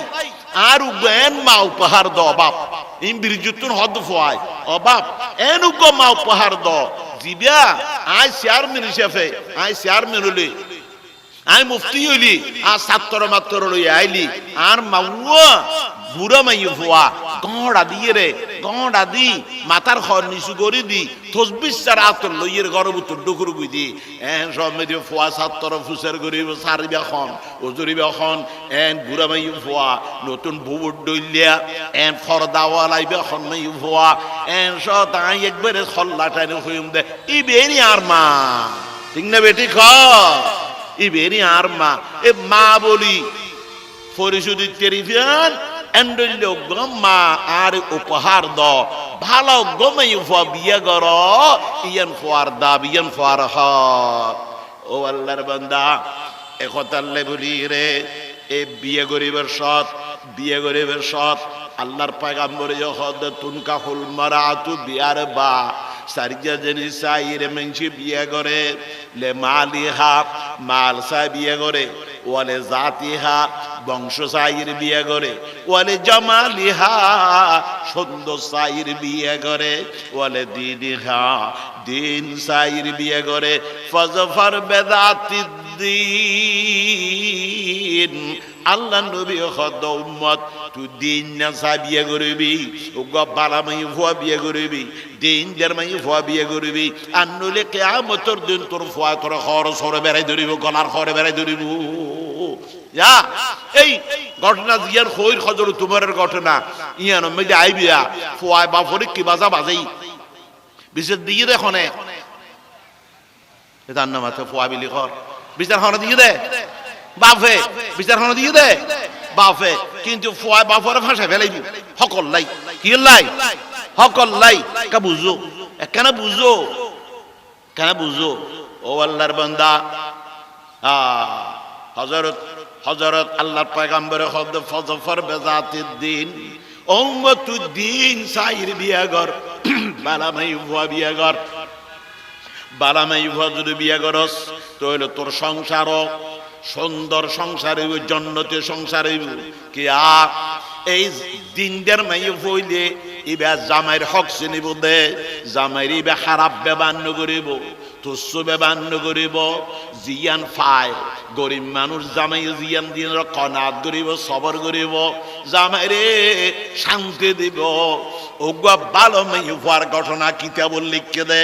আর উগেন মা উপহার দ বাপ ইম বিরজুতুন হদ ফয় ও বাপ এন উগ মা উপহার দ জিবিয়া আই চেয়ারম্যান হিসেবে আই চেয়ারম্যান হলি আই মুফতি হইলি আর ছাত্র মাত্র লই আইলি আর মাউয়া বুড়া মাই ফুয়া গড়া দিয়ে রে গড়া দি মাথার খর নিচু করে দি তসবিহ সারা আতর লইয়ের গর্ভত ডুকুর গুই দি এন সব মেদি ফুয়া ছাত্র ফুসের করিব সারিবা খন ওজরিবা খন এন বুড়া মাই ফুয়া নতুন বুবুর ডইলিয়া এন ফরদাওয়ালাইবা খন মাই ফুয়া এন সব তাই একবারে খল্লাটানে হইম দে ই বেরি আর মা ঠিক না বেটি খ ইবেরি আর মা এ মা বলি পরিশুদ্ধ টেরিফিয়ান এন্ডল গম্মা আর উপহার দ ভালো গমাই ফা বিয়ে গর ইয়ান ফোয়ার দাব ইয়ান ফোয়ার হ ও আল্লাহর বান্দা এ কথাল্লে বলি রে এ বিয়ে গরিবের সৎ বিয়ে গরিবের সৎ আল্লাহর পয়গম্বর যখন তুনকা হুল মারাতু বিয়ার বা সারিজা জেনি সাইরে মেনছি বিয়ে করে লে মালিহা মাল সাই বিয়ে করে ওয়ালে জাতিহা বংশ সাইর বিয়ে করে ওয়ালে জামালিহা সুন্দর সাইর বিয়ে করে ওয়ালে দিনিহা দিন সাইর বিয়ে করে ফজফর বেদাতিদ্দিন আল্লাহ নবী খদ উম্মত তুই দিন না সা বিয়ে করবি ও গব্বালা মাই ফুয়া বিয়ে করবি দিন দের মাই ফুয়া বিয়ে করবি আর নইলে কিয়ামতের দিন তোর ফুয়া তোর খর সরে বেড়াই ধরিব গলার খরে বেড়াই ধরিব যা এই ঘটনা জিয়ার খৈর খজর তোমারের ঘটনা ইয়ান মধ্যে আইবিয়া ফুয়া বাপরে কি বাজা বাজাই বিশেষ দিয়ে দেখনে তার নাম আছে ফুয়া বিলি ঘর বিচার খানা দিয়ে দে বাপে বিচারখানা দিয়ে দে বাপে কিন্তু ফুয়া বাপরে ভাষা ফেলাইব সকল লাই কি লাই সকল লাই কা বুঝো কেন বুঝো কেন বুঝো ও আল্লাহর বান্দা হযরত হযরত আল্লাহর পয়গম্বর খদ ফজফর বেজাতিদ্দিন উম্মতুদ্দিন সাইর বিয়াগর বালামাই ফুয়া বিয়াগর বালামাই ফুয়া যদি বিয়া করস তাহলে তোর সংসার সুন্দর সংসারে জন্নতে সংসারে কি এই দিনদের মাই হইলে ইবা জামাইর হক চিনিব দে জামাইর ইবা খারাপ ব্যবহার নকরিব তুচ্ছ ব্যবান্ন করিব জিয়ান ফায় গরিব মানুষ জামাই জিয়ান দিন কনাত করিব সবর করিব জামাই রে শান্তি দিব ওগুয়া ভালো মাই হওয়ার ঘটনা কিতাবুল লিখে দে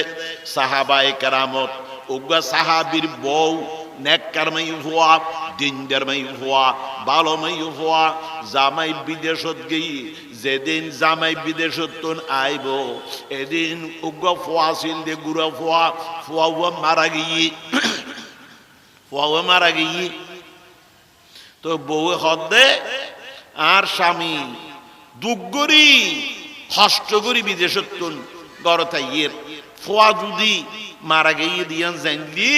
সাহাবায়ে কেরামত ওগুয়া সাহাবীর বউ নেককার মাই হওয়া দিনদার মাই হওয়া ভালো মাই হওয়া জামাই বিদেশত গই যেদিন জামাই বিদেশত আইব এদিন উগ্র ফোয়াছিল দে গুড়া ফোয়া মারা গিয়ে তো বউ হদে আর স্বামী দুগরি হষ্ট করি বিদেশত গড়তাইয়ের ফোয়া যদি মারা গিয়ে দিয়ান জানলি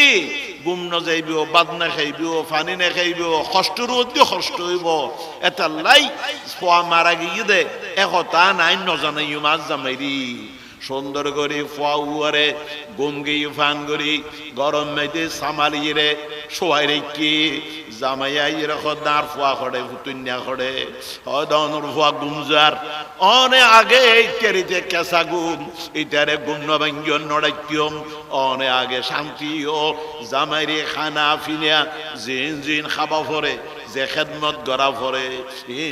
গুম ন যাইব বাদ না খাইব পানি না খাইব কষ্টর অতি কষ্ট হইব এটা লাই ফোয়া মারা গিয়ে দে একতা নাই নজানাই মাছ জামাইরি সুন্দর করে ফোয়া উয়ারে গুম গিয়ে ফান করি গরম মেয়েতে সামালিয়ে রে শোয়াই রেখি জামাইয়াই রেখো দাঁড় ফোয়া খড়ে ফুতুন্যা খড়ে হদনুর ফোয়া গুমজার অনে আগে কেরিতে কেসা গুম ইটারে গুম নবাঙ্গিয়ন নড়াইকিয়ম অনে আগে শান্তিও জামাইরে খানা ফিনিয়া জিন জিন খাবা ফরে যে খেদমত গড়া ফরে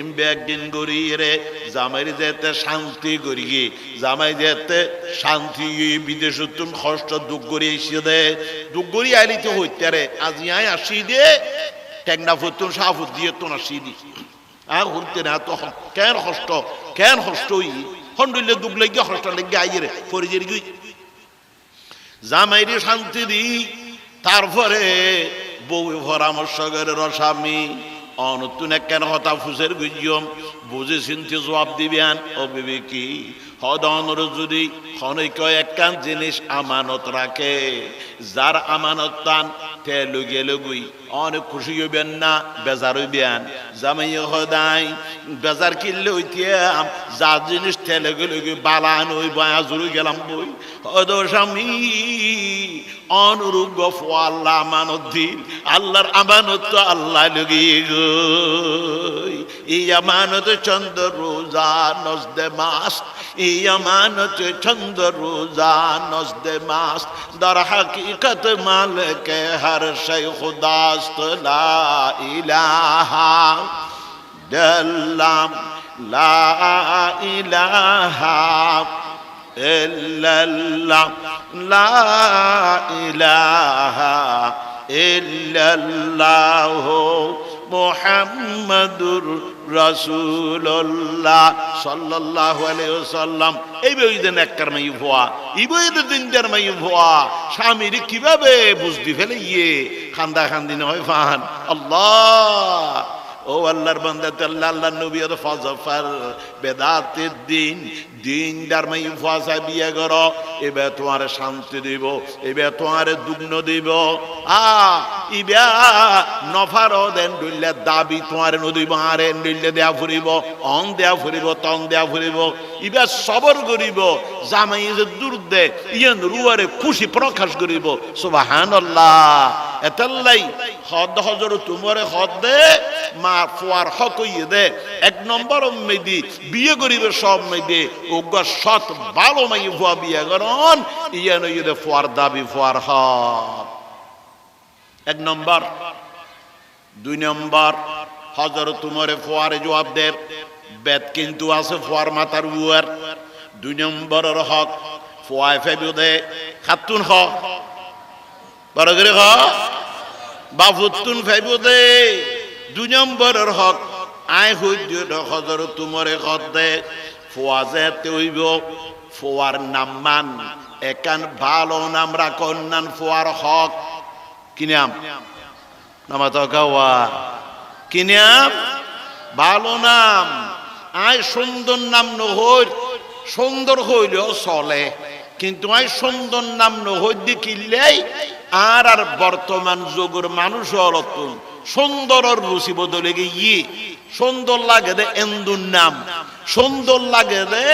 ইম ব্যাগদিন গড়ি রে জামাইরে যেতে শান্তি করিয়ে জামাই যেতে শান্তি বিদেশতুন কষ্ট দুঃখ করি এসে দে দুঃখ করি আইলিতে হইতে রে আজি আয় আসি দে টেংনা ফুতুন সাফুত দিয়ে তো আসি দি আর হইতে না তো কেন কষ্ট হই হন্ডুলে দুঃখ লেগে কষ্ট লেগে আইরে ফরিজের গই জামাইরে শান্তি দি তারপরে বউ পরামর্শ করে রসামি অনতুন কেন হতা ফুসের গুজিয়ম বুঝে চিন্তি জবাব দিবেন ও বিবেকি হদনর যদি খনৈক একখান জিনিস আমানত রাখে যার আমানত টান তে লুগে লুগুই অনেক খুশি হইবেন না বেজার হইবেন জামাই হদাই বেজার কিনলে হইতিয়াম যার জিনিস তে লুগে লুগে বালান হই বয়া জুড়ে গেলাম বই হদ স্বামী অনুরূপ গফ আল্লাহ আমানত দিন আল্লাহর আমানত তো আল্লাহ লুগিয়ে গই এই আমানত চন্দ্র রোজা নজদে মাস এই আমানত চন্দ্র রোজা নজদে মাস در حقیقت مالک ہر شے خداست لا الہ الا لا الہ الا اللہ لا الہ الا اللہ মুহাম্মাদুর রাসূলুল্লাহ সাল্লাল্লাহু আলাইহি ওয়াসাল্লাম। এই বইদেন একবার মাই ভোয়া এই বইদের দিনদার মাই ভোয়া স্বামীর কিভাবে বুঝদি ফেলে ইয়ে খান্দা খান্দি নয় ফান আল্লাহ ও আল্লাহর বান্দা আল্লাহ আল্লাহর নবী আর ফাজফার বেদাতের দিন দিনদার মাই ফাসা বিয়ে করো এবে তোমার শান্তি দিব এবে তোমার দুগ্ন দিব ইবা নফার দেন ডুইলে দাবি তোমার নদী বাহারে ডুইলে দেয়া ফুরিব অন দেয়া ফুরিব তন দেয়া ফুরিব ইবা সবর করিব জামাই যে দূর দে ইয়ান রুয়ারে খুশি প্রকাশ করিব সুবহানাল্লাহ। এতাল্লাই হদ হজর তোমারে হদ দে মা ফুয়ার হক হইয়ে দে এক নম্বর মেদি বিয়ে করিবে সব মেদি ওগা সৎ ভালো মাই ফুয়া বিয়ে করন ইয়ান ইয়ে ফুয়ার দাবি ফুয়ার হক এক নম্বর। দুই নম্বর হজর তোমারে ফুয়ারে জবাব দে বেদ কিন্তু আছে ফুয়ার মাথার উয়ার দুই নম্বরের হক ফুয়ায় ফেবু দে খাতুন হ বড় করে হ বাফুতুন ফেবু দে দুই নম্বরের হক আয় হইদ হজর তোমারে হক দে ফুয়া যেতে হইব ফুয়ার নাম মান একান ভালো নাম রাখন নান ফুয়ার হক কি নাম নামা তো গাওয়া কি নাম ভালো নাম আয় সুন্দর নাম নহর সুন্দর হইলেও চলে কিন্তু আয় সুন্দর নাম নহর দেখিলেই আর আর বর্তমান যুগের মানুষ অলতুন সুন্দরের রুচি বদলে গিয়ে সুন্দর লাগে দে এন্দুর নাম সুন্দর লাগে দে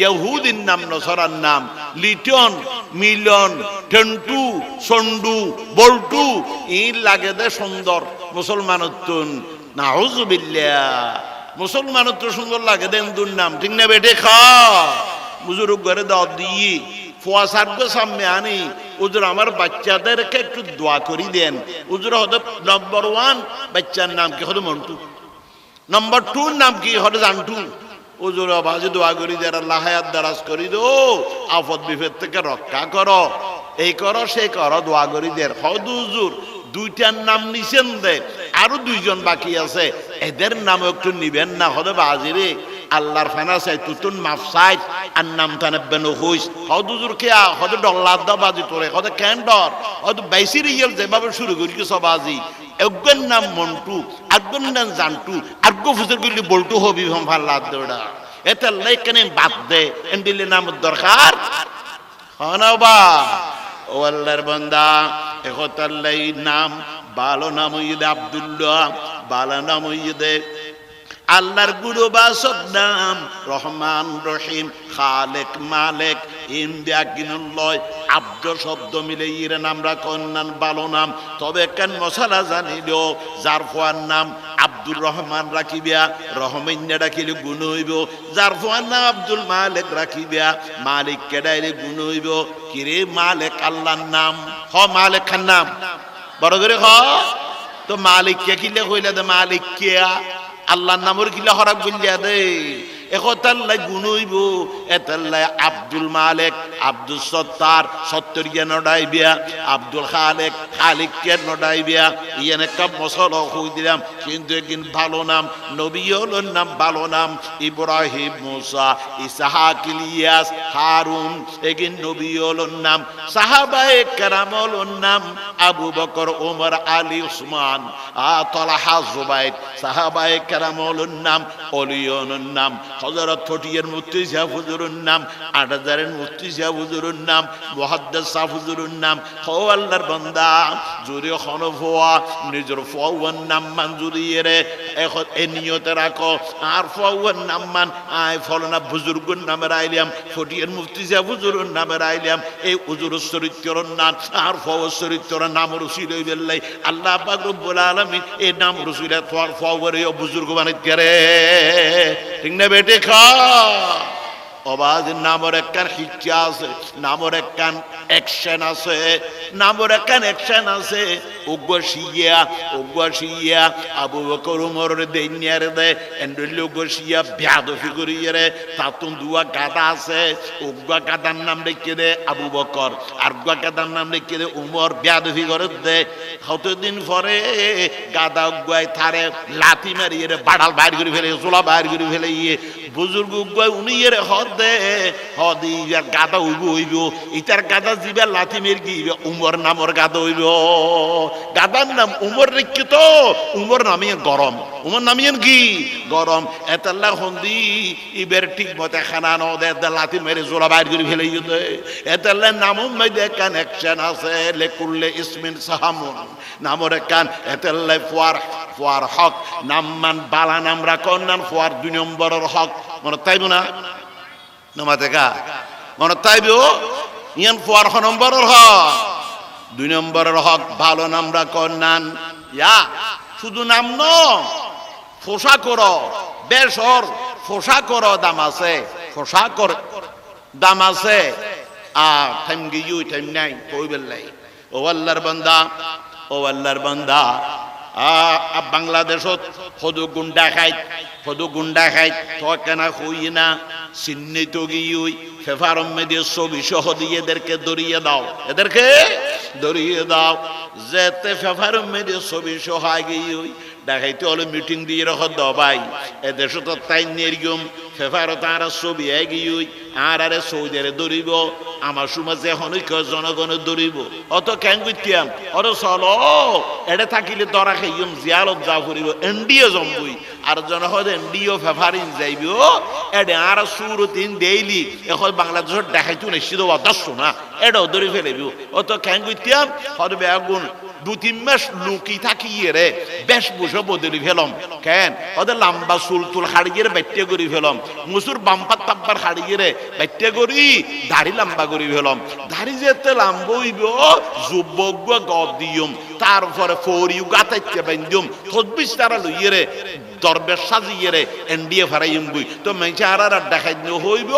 ইহুদির নাম নসরার নাম লিটন মিলন টেন্টু সন্ডু বল্টু ই লাগে দে সুন্দর মুসলমানতুন নাউজুবিল্লাহ মুসলমানত সুন্দর লাগে দে এন্দুর নাম ঠিক না বেটে খা বুজুর্গ ঘরে দাওয়াত দিয়ে ফুয়াসার্গ সামনে আনি হুজুর আমার বাচ্চাদেরকে একটু দোয়া করি দেন হুজুর হতে নম্বর 1 বাচ্চার নাম কি হতে মন্টু নম্বর 2 নাম কি হতে জানটু হুজুর আবাজে দোয়া করি দেন আল্লাহ হায়াত দারাজ করি দো আফত বিপদ থেকে রক্ষা করো এই করো সেই করো দোয়া করি দেন হদ হুজুর দুইটার নাম নিছেন দে আরো দুইজন বাকি আছে এদের নাম একটু নিবেন না হতে বাজিরে আল্লাহর ফানা চাই তুতুন মাফ চাই আর নাম তানাবেন হইস হদুজুর কে হদ ডল্লাদ দা বাজি তোরে হদ ক্যান্ডর হদ বাইসির ইয়েল যেভাবে শুরু করি কি সবাজি একজন নাম মন্টু একজন নাম জানটু আগ্য ফুসের গলি বল্টু হবি হম ফাল্লাদ দৌড়া এতে লাইকেনে বাদ দে এন্ডিলে নাম দরকার হনবা ও আল্লাহর বান্দা একতাল্লাই নাম ভালো নাম হইদে আব্দুল্লাহ ভালো নাম হইদে আল্লাহর গুরুবাসক নাম রহমান রহিম খালেক মালেক ইমদাকিনুল্লাহ আব্দ শব্দ মিলে ইরে নামরা কন্যান ভালো নাম তবে কেন মশালা জানিল যার ফোয়ার নাম আব্দুর রহমান রাখিবিয়া রহমান্যা রাখিলে গুণ হইব যার ফোয়ার নাম আব্দুল মালেক রাখিবিয়া মালিক কেডাইলে গুণ হইব কিরে মালেক আল্লাহর নাম হ মালেক খান নাম বড় করে হ তো মালিক কে কিলে কইলে দে মালিক কে আল্লাহর নামর কিলা হরাক বলিয়া দে একতাল্লাই গুণ হইব এতাল্লাই আব্দুল মালেক আব্দুল সত্তার সত্তরিয়া নডাইবিয়া আব্দুল খালেক খালিককে নডাইবিয়া ইয়ানে কাপ মশল হই দিলাম কিন্তু একদিন ভালো নাম নবী হলোর নাম ভালো নাম ইব্রাহিম মুসা ইসহাক ইলিয়াস হারুন একদিন নবী হলোর নাম সাহাবায়ে কেরাম হলোর নাম আবু বকর ওমর আলী উসমান তালহা জুবাইর সাহাবায়ে কেরাম হলোর নাম ওলিয়নের নাম হযরত ফটিয়ার মুফতি সাহেব হুজুরের নাম 8000 এর মুফতি সাহেব হুজুরের নাম মুহাদ্দিস সাহেব হুজুরের নাম ও আল্লাহর বান্দা জুরি খনফওয়া নিজের ফওয়ার নাম মঞ্জুরিয়ে রে এখন এই নিয়তে রাখো আর ফওয়ার নাম মান আই ফলনা বুজুর্গের নামে রাইলাম ফটিয়ার মুফতি সাহেব হুজুরের নামে রাইলাম এই হুজুরের চরিত্রের নাম আর ফওয়ার চরিত্রের নাম রসিল হইবেলাই আল্লাহ পাক রব্বুল আলামিন এই নাম রসিল তোর ফওয়ারে বুজুর্গ বানাইতে করে ঠিক না বেটে খা অবাজ নামর একখান শিক্ষা আছে নামর একখান অ্যাকশন আছে নামর একখান অ্যাকশন আছে উগ্র আবু বকর উমর দেনিয়ার দে এন্ডল উগ্র ব্যাদফি করিয়ে তাতুন দুয়া গাদা আছে উগ্র গাদার নাম রেখে দে আবু বকর আর উগ্র গাদার নাম রেখে দে উমর ব্যাদফি করে দে কতদিন পরে গাদা উগ্রায় থারে লাথি মারিয়ে বাড়াল বাইর করে ফেলে চোলা বাইর করে ফেলে ইয়ে বুজুর্গ উগ্রায় উনি হদে হদি গাদা হইব ইটার গাদা জিবা লাথি মের কি উমর নামর গাদা হইব গাদার নাম উমর রেখে তো উমর নামিয়ে গরম উমর নামিয়েন কি গরম এতাল্লা হন্দি ইবের ঠিক মতে খানা ন দে লাথি মেরে জোড়া বাইর করে ফেলে এতাল্লা নামম মধ্যে কানেকশন আছে লেকুল্লে ইসমিন সাহামুন নামর কান এতাল্লা ফুয়ার হক নামমান বালা নাম রাখন নাম ফুয়ার 2 নম্বরের হক মনে তাইব না নামাতে কা মনে তাইব ইয়ান ফুয়ার নম্বরের হক 2 নম্বরের হক ভালো নাম রাখন নান ইয়া শুধু নাম ন ফোসা করো বেশর ফোসা করো দাম আছে ফোসা কর দাম আছে টাইম গিয়ে টাইম নাই কইবেল নাই ও আল্লাহর বান্দা বাংলাদেশত সদু গুন্ডা খাই কেনা হই না চিহ্নিত গিয়ে ফেফারম মেদিয়ে ছবি সহ দিয়ে এদেরকে দরিয়ে দাও যেতে ফেফারম মেদিয়ে ছবি সহ গিয়ে দেখাইতে হলে মিটিং দিয়ে রাখ দবাই এদেশ তো তাই নির্গম ফেফার তারা ছবি গিয়ে আর আরে সৌদিরে দৌড়িব আমার সমাজে এখন জনগণে দৌড়িব অত কেন করতাম অত চলো এটা থাকিলে দরা খাইম জিয়ালত যা ফুরিব এনডিও জম্বুই আর জন এনডিও ফেফারিন যাইব এডে আর সুরতিন ডেইলি এখন বাংলাদেশের দেখাইতো নিশ্চিত অদর্শ না এটাও দৌড়ি ফেলিব অত কেন করতাম হদ বেগুন 2-3 মাস লুকি থাকি রে বেশ বুঝে বদলি ফেলম কেন ওদের লম্বা চুল তুল হাড়িয়ে বাইটে করি ফেলম মুসুর বাম্পার তাব্বার হাড়িয়ে বাইটে করি দাড়ি লম্বা করি ফেলম দাড়ি যেতে লম্বা হইব যুবক গদ দিয়ম তারপরে ফরিউ গাতাইতে বাইন্দম তদবিস তারা লইয়ে রে দরবেশ সাজিয়ে রে এনডিএ ফারাইম বই তো মেঞ্চে আর দেখাই হইব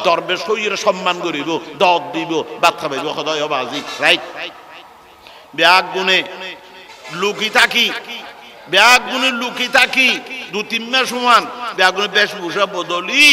দরবেশ হইয়ে সম্মান করিব দদ দিব বাদ খাবাইব সদয় বাজি রাইট ব্যাগ গুনে লুকি থাকি ব্যাগ গুনে লুকি থাকি 2-3 মাস সমান ব্যাগ গুনে বেশভূষা বদলি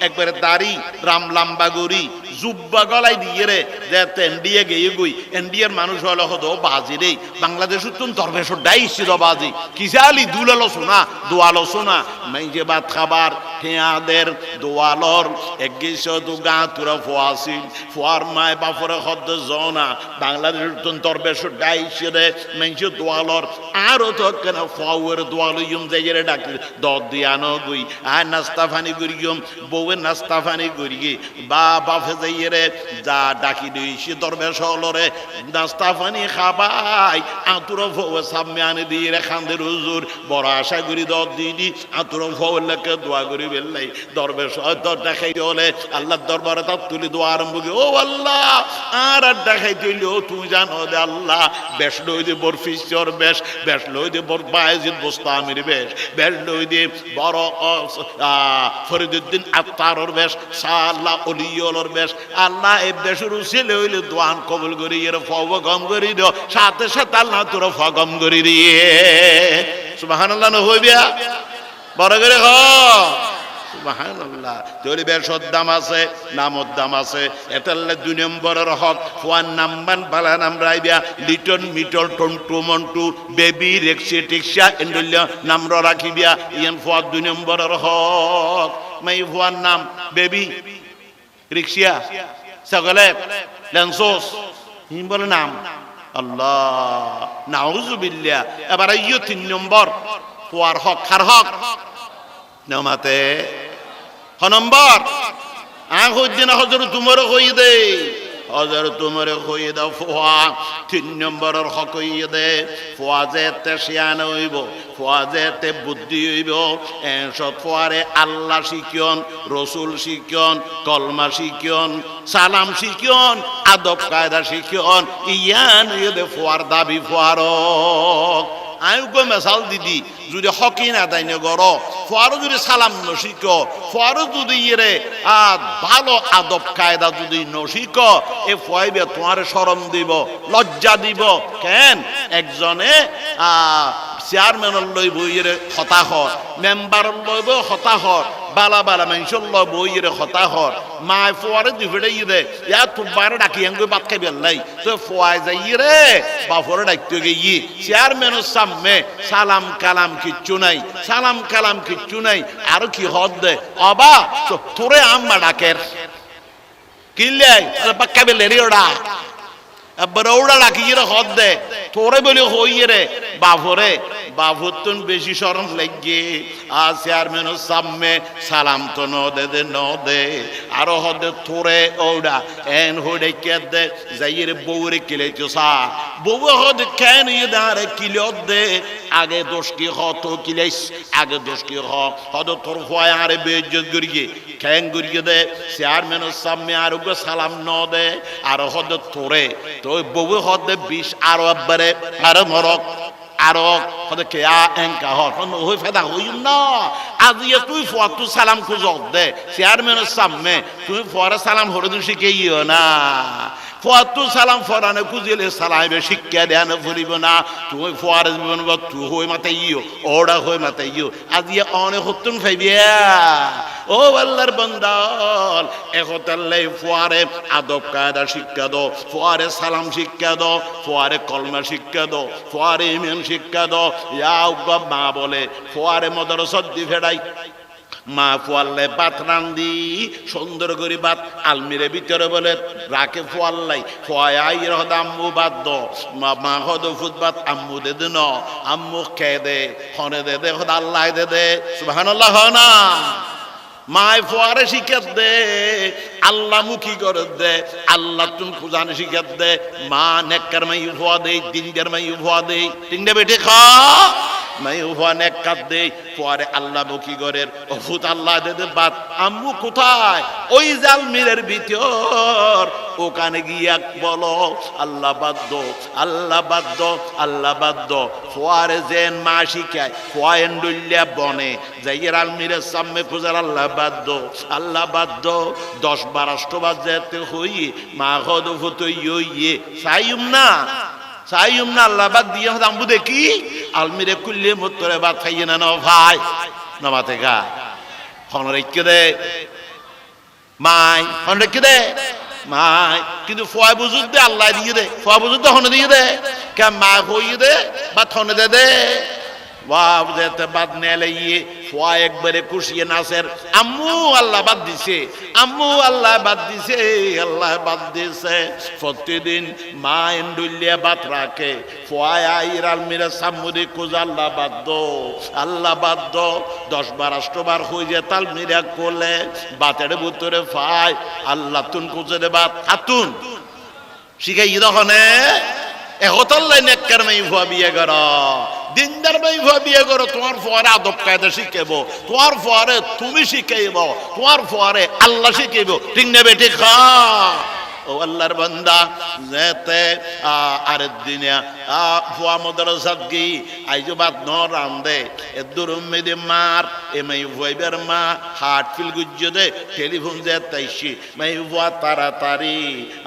একবারে দাড়ি রাম লাম্বা গরি জুব্বা গলাই দিয়ে রে যেতে এনডিএ গিয়ে গই এনডিএর মানুষ হলো হতো বাজি রে বাংলাদেশ তুন দরবেশ ডাই ছিল বাজি কিসালি দুলালো শোনা দোয়ালো শোনা মেঞ্জে ভাত খাবার হেয়াদের দোয়ালর একগিস দুগা তুরা ফোয়াসিল ফোয়ার মায় বাপরে হদ্দ জনা বাংলাদেশ তুন দরবেশ ডাই ছিল মেঞ্জে দোয়ালর আরো তো কেন ফোয়ার দোয়ালো ইউম যাইরে ডাকি দদ দিয়ানো গই আর নাস্তা ফানি করিয়ম বউয়ে নাস্তা ফানি করিয়ে বা বাফে যাইরে যা ডাকি দিয়েছি দরবেশ হলরে নাস্তা ফানি খাবাই আতুর ফোয়া সামনে আনে দিয়ে রে খান্দের হুজুর বড় আশা করি দদ দিদি আতুর ফোয়াকে দোয়া করি বেললাই দরবেশ হয়তো দেখাই হলে আল্লাহর দরবারে তার তুলি দোয়া আরম্ভ করি ও আল্লাহ আর দেখাই তুইল তুমি জানো দে আল্লাহ বেশ লই দে বর ফিসর বেশ লই দে বর বায়েজিদ বোস্তামির বেশ লই দে বড় ফরিদুদ্দিন আত্তারর বেশ সাল্লাহ ওলিয়লর বেশ আল্লাহ এই বেশের উসিলে হইলে দোয়ান কবুল করি এর ফব গম করি দিও সাথে সাথে আল্লাহ তোর ফগম করি দিয়ে সুবহানাল্লাহ না হইবিয়া বড় করে হ সুবহানাল্লাহ তোর বেশর দাম আছে নামর দাম আছে এতাল্লে 2 নম্বরের হক ফোয়ার নাম্বান বালা নাম রাইবিয়া লিটন মিটল টন্টু মন্টু বেবি রেক্সি টিক্সা এন্ডুল্য নাম রাখিবিয়া ইয়ান ফোয়ার 2 নম্বরের হক মাই ফোয়ার নাম বেবি রিক্সিয়া সকলে লেন্সোস হিম বলে নাম আল্লাহ নাউজুবিল্লাহ এবার ইয়ো 3 নম্বর ফোয়ার হক খার হক নামাতে হ নম্বর আহুদ্দিন হজর তুমরে কই দে হজর তুমরে কই দাও ফোয়া 3 নম্বরের হক কই দে ফোয়া যেতে শিয়ান হইব ফোয়া যেতে বুদ্ধি হইব এসব ফোয়ারে আল্লাহ শিখিয়ন রসুল শিখিয়ন কলমা শিখিয়ন সালাম শিখিয়ন আদব কায়দা শিখিয়ন ইয়ান ইদে ফোয়ার দাবি ফোয়ার আয়ুগো মেসাল দিদি যদি হকি না তাই গর ফোয়ারো যদি সালাম নশিক ফোয়ারো যদি ইয়ে ভালো আদব কায়দা যদি নশিক এ ফয়াইবে তোমার শরম দিব লজ্জা দিব কেন একজনে চেয়ারম্যানের লইব ইয়ে হতাহর মেম্বার লইব হতাহর বালা বালা মানুষের লইব ইয়ে হতাহর মায় ফোয়ারে দুফেড়ে ইয়ে ইয়া তোমার ডাকি আঙ্গুই বাদ খাই বেলাই তো ফোয়াই যাই রে বাপরে ডাকতে গিয়ে চেয়ারম্যানের সামনে সালাম কালাম কিচ্ছু নাই সালাম কালাম কিচ্ছু নাই আর কি হদ দে অবা তোরে আম্মা ডাকের কিনলে পাক্কা বেলে রে ওরা বড়ৌড়া ডাকি রে হদ দে তোরে বলে হইয়ে রে বাপরে বাবুতুন বেশি শরম লাগে আর চেয়ারম্যানের সামনে সালাম তো ন দে আরো হদে তোরে ওড়া এন হইডে কে দে যাইরে বউরে কিলে চা বউ হদে কেন ইদারে কিলে দে আগে দোষ কি হত কিলেস আগে দোষ কি হদ তোর হয় আরে বেইজ্জত করিয়ে কেন করিয়ে দে চেয়ারম্যানের সামনে আর গো সালাম ন দে আর হদে তোরে তো বউ হদে 20 আরো একবারে আরো মরক আরো হদে কে এঙ্কা হন হই ফেদা হইম না আজ ইয়ে তুই ফোয়া তুই সালাম খুঁজ দে চেয়ারম্যানের সামনে তুই ফোয়ারে সালাম হরে দিন শিখেইও না ফোয়াতু সালাম ফরানে খুঁজিলে সালাইবে শিক্ষা দেন ফুরিব না তুই ফোয়ারে জীবন তুই হই মাতে ইও ওড়া হই মাতে ইও আজ ইয়ে অনেক হতুন ফাইবিয়া ও আল্লাহর বান্দাল একতাল্লাই ফোয়ারে আদব কায়দা শিক্ষা দাও ফোয়ারে সালাম শিক্ষা দাও ফোয়ারে কলমা শিক্ষা দাও ফোয়ারে ইমান শিক্ষা দাও ইয়াও মা বলে ফোয়ারে মাদ্রাসা দি ফেড়াই মা ফোয়াল্লে ভাত রান্ধি সুন্দর করে ভাত আলমিরে ভিতরে বলে রাখে ফোয়াল্লাই ফোয়াই হদ আম্মু ভাত দ মা হদ ফুট ভাত আম্মু দে দে ন আম্মু খেয়ে দে হনে দে দে হদ আল্লাহ দে দে সুবহানাল্লাহ হয় না মায় ফোয়ারে শিখাত দে, আল্লাহ মুখী করে দে, আল্লাহ তুমি খুঁজানে শিখাত দে। মা নেককার মাই ফোয়া দে, দিনদার মাই ফোয়া দে, তিনটা বেটে খা মাই ফোয়া নেককার দে, ফোয়ারে আল্লাহ মুখী করের অভূত আল্লাহ দে দে বাত। আম্মু কোথায়? ওই জাল মিলের ভিতর, ওখানে গিয়া বলো আল্লাহ বাদ্য, আল্লাহ বাদ্য, আল্লাহ বাদ্য। ফোয়ারে যেন মা শিখায়, ফোয়ায়েন ডুল্লিয়া বনে যাইয়ের আলমিরের সামনে খুঁজার আল্লাহ বাদ্য, আল্লাহ বাদ্য। 10-12 বাজতে হই মা হদ হতো ইয়ে সাইম না, সাইম না আল্লাহ বাদ দিয়ে আম্বু দেখি আলমিরে কুল্লে মতরে বাদ খাইয়ে না না ভাই নমাতে গা খন রেখে দে মাই, খন রেখে দে মাই। কিন্তু ফয় বুঝুক দে আল্লাহ দিয়ে দে, ফয় বুঝুক দে হনে দিয়ে দে, কে মা হইয়ে দে বা থনে দে দে বাপ যেতে বাদ নেলে ইয়ে ফোয়া একবারে খুশিয়ে নাচের আম্মু আল্লাহ বাদ দিছে, আম্মু আল্লাহ বাদ দিছে, আল্লাহ বাদ দিছে। প্রতিদিন মা এন্ডুলিয়া বাদ রাখে, ফোয়া আইর আলমিরা সাম্মুদি খুঁজ আল্লাহ বাদ দো, আল্লাহ বাদ দো। 10-12 বার হয়ে যায় তালমিরা কোলে বাতের ভিতরে ফাই আল্লাহ তুন খুঁজে দে বাদ খাতুন শিখাই দখনে এহতাল্লাই নেককার মাই ভুয়া বিয়ে কর, দিনদার মাই ভুয়া বিয়ে করো। তোমার ফোয়ারে আদব কায়দা শিখাইব, তোমার ফোয়ারে তুমি শিখাইব, তোমার ফোয়ারে আল্লাহ শিখাইব, ঠিক নেবে ঠিক খা। ও আল্লাহর বান্দা যেতে আর দিনে ফুয়া মাদ্রাসাত গি আইজো বাদ ন রান্দে এ দুরুমেদে মার এ মাই ভুয়াইবার মা হাট ফিল গুজ্জে দে টেলিফোন যে তাইছি মাই ভুয়া তাড়াতাড়ি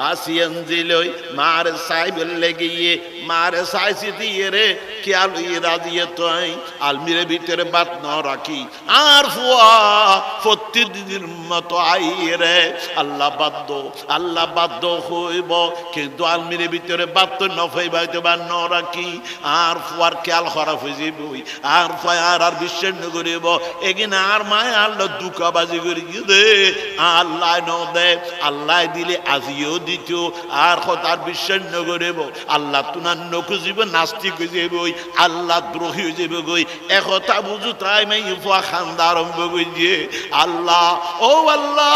আসিয়ান দিলই মার সাইবেল লেগিয়ে মার সাইসি দিয়ে রে খেয়াল রাজিয়ে তুই আলমিরে ভিতরে বাদ ন রাখি আর ফুয়া প্রতিদিনের মতো আই রে আল্লাহ বাদ্য, আল্লাহ বাদ্য হইব। কিন্তু আলমিরে ভিতরে বাদ তো নফাইবাইতে বা ন রাখি আর ফুয়ার খেয়াল খারাপ হয়ে যাবই, আর ফায়ার আর বিশ্বাস করিব এগিনে আর মায় আল্লাহ দুঃখাবাজি করি দে আল্লাহ ন দে, আল্লাহ দিলে আজিও দিত আর তার বিশ্বাস করিব আল্লাহ তুনার নখুজিব নাস্তিক হয়ে যাবই, আল্লাহ দ্রোহী হয়ে যাবে গই। একথা বুঝু তাই মাই ফুয়া খান্দা আরম্ভ করিয়ে আল্লাহ ও আল্লাহ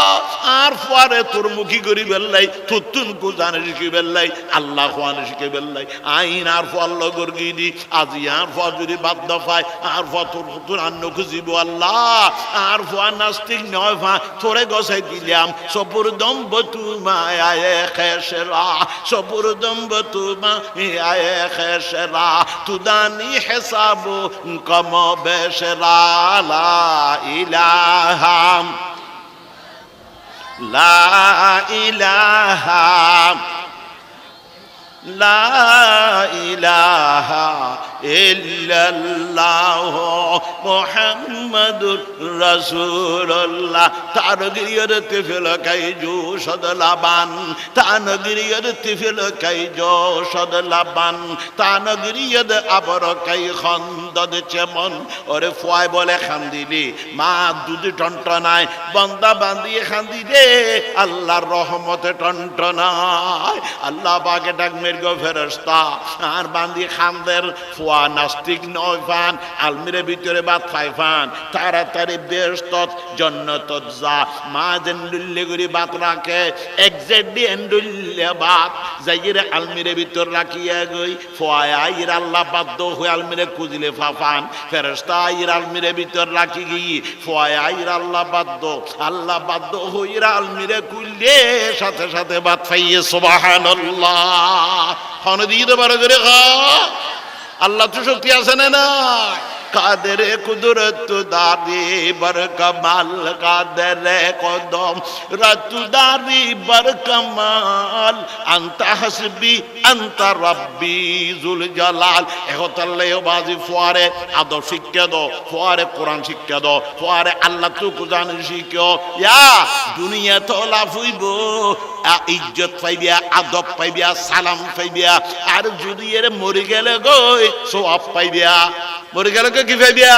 আর ফুয়ারে তোর মুখী করি বেল্লাই তুতুন কুজানে শিখি বেল্লাই আল্লাহ খোয়ানে শিখে বেল্লাই আইন আর ফল লগর গিদি আজি আর ফল যদি বাদ দফায় আর ফল তোর আন্ন খুঁজিব আল্লাহ আর ফোয়া নাস্তিক নয় ফা তোরে গসাই দিলাম সপুর দম্ব তুমায় আয়ে খেসরা, সপুর দম্ব তুমায় আয়ে খেসরা তুদানি হেসাবু কম বেসরা লা ইলাহা লা ইলাহা লা ইলাহা ইল্লাল্লাহ মুহাম্মাদুর রাসূলুল্লাহ। তানগিরিয়র তিফল কাইজু সদলাবান, তানগিরিয়র তিফল কাইজু সদলাবান, তানগিরিয়দ আবর কাই খন্দদ চেমন। ওরে ফুয়াই বলে খান্দিলি মা দুধ টনটনায় বন্দা বান্দিয়ে খান্দিলে আল্লাহর রহমতে টনটনায়। আল্লাহ বাগে ডাক মেরগো ফেরেশতা আর বান্দি খান্দের ফুয়া নাস্তিক নয় ফান আলমিরে ভিতরে বাদ খাই ফান তাড়াতাড়ি বেহেশত জান্নাতত যা মা জেন্ডুল্লে করে বাদ রাখে এক্স্যাক্টলি এন্ডুল্লে বাদ যাইরে আলমিরে ভিতর রাখিয়া গই ফুয়া আইর আল্লাহ বাধ্য হয়ে আলমিরে খুঁজলে ফাফান ফেরেশতা আইর আলমিরে ভিতর রাখি গই ফুয়া আইর আল্লাহ বাধ্য হইরা আলমিরে খুললে সাথে সাথে বাদ পাইয়ে সুবহানাল্লাহ। খন দিয়ে দেবার করে খা আল্লাহ তো শক্তি আছে না কাদের কুদরত দারি বর কমাল, কাদের কদম রতু দারি বর কমাল, আনতা হাসবি আনতা রব্বি জুল জালাল। একতাল্লাহ বাজি ফুয়ারে আদব শিক্ষা দো, ফুয়ারে কোরআন শিক্ষা দো, ফুয়ারে আল্লাহ তো কুজান শিখো ইয়া দুনিয়া তো লাভ হইব, ইজ্জত পাইবিয়া, আদব পাইবিয়া, সালাম পাইবিয়া। আর যদি এর মরে গেলে গই সওয়াব পাইবিয়া, মরে গেলে কি পাইবিয়া?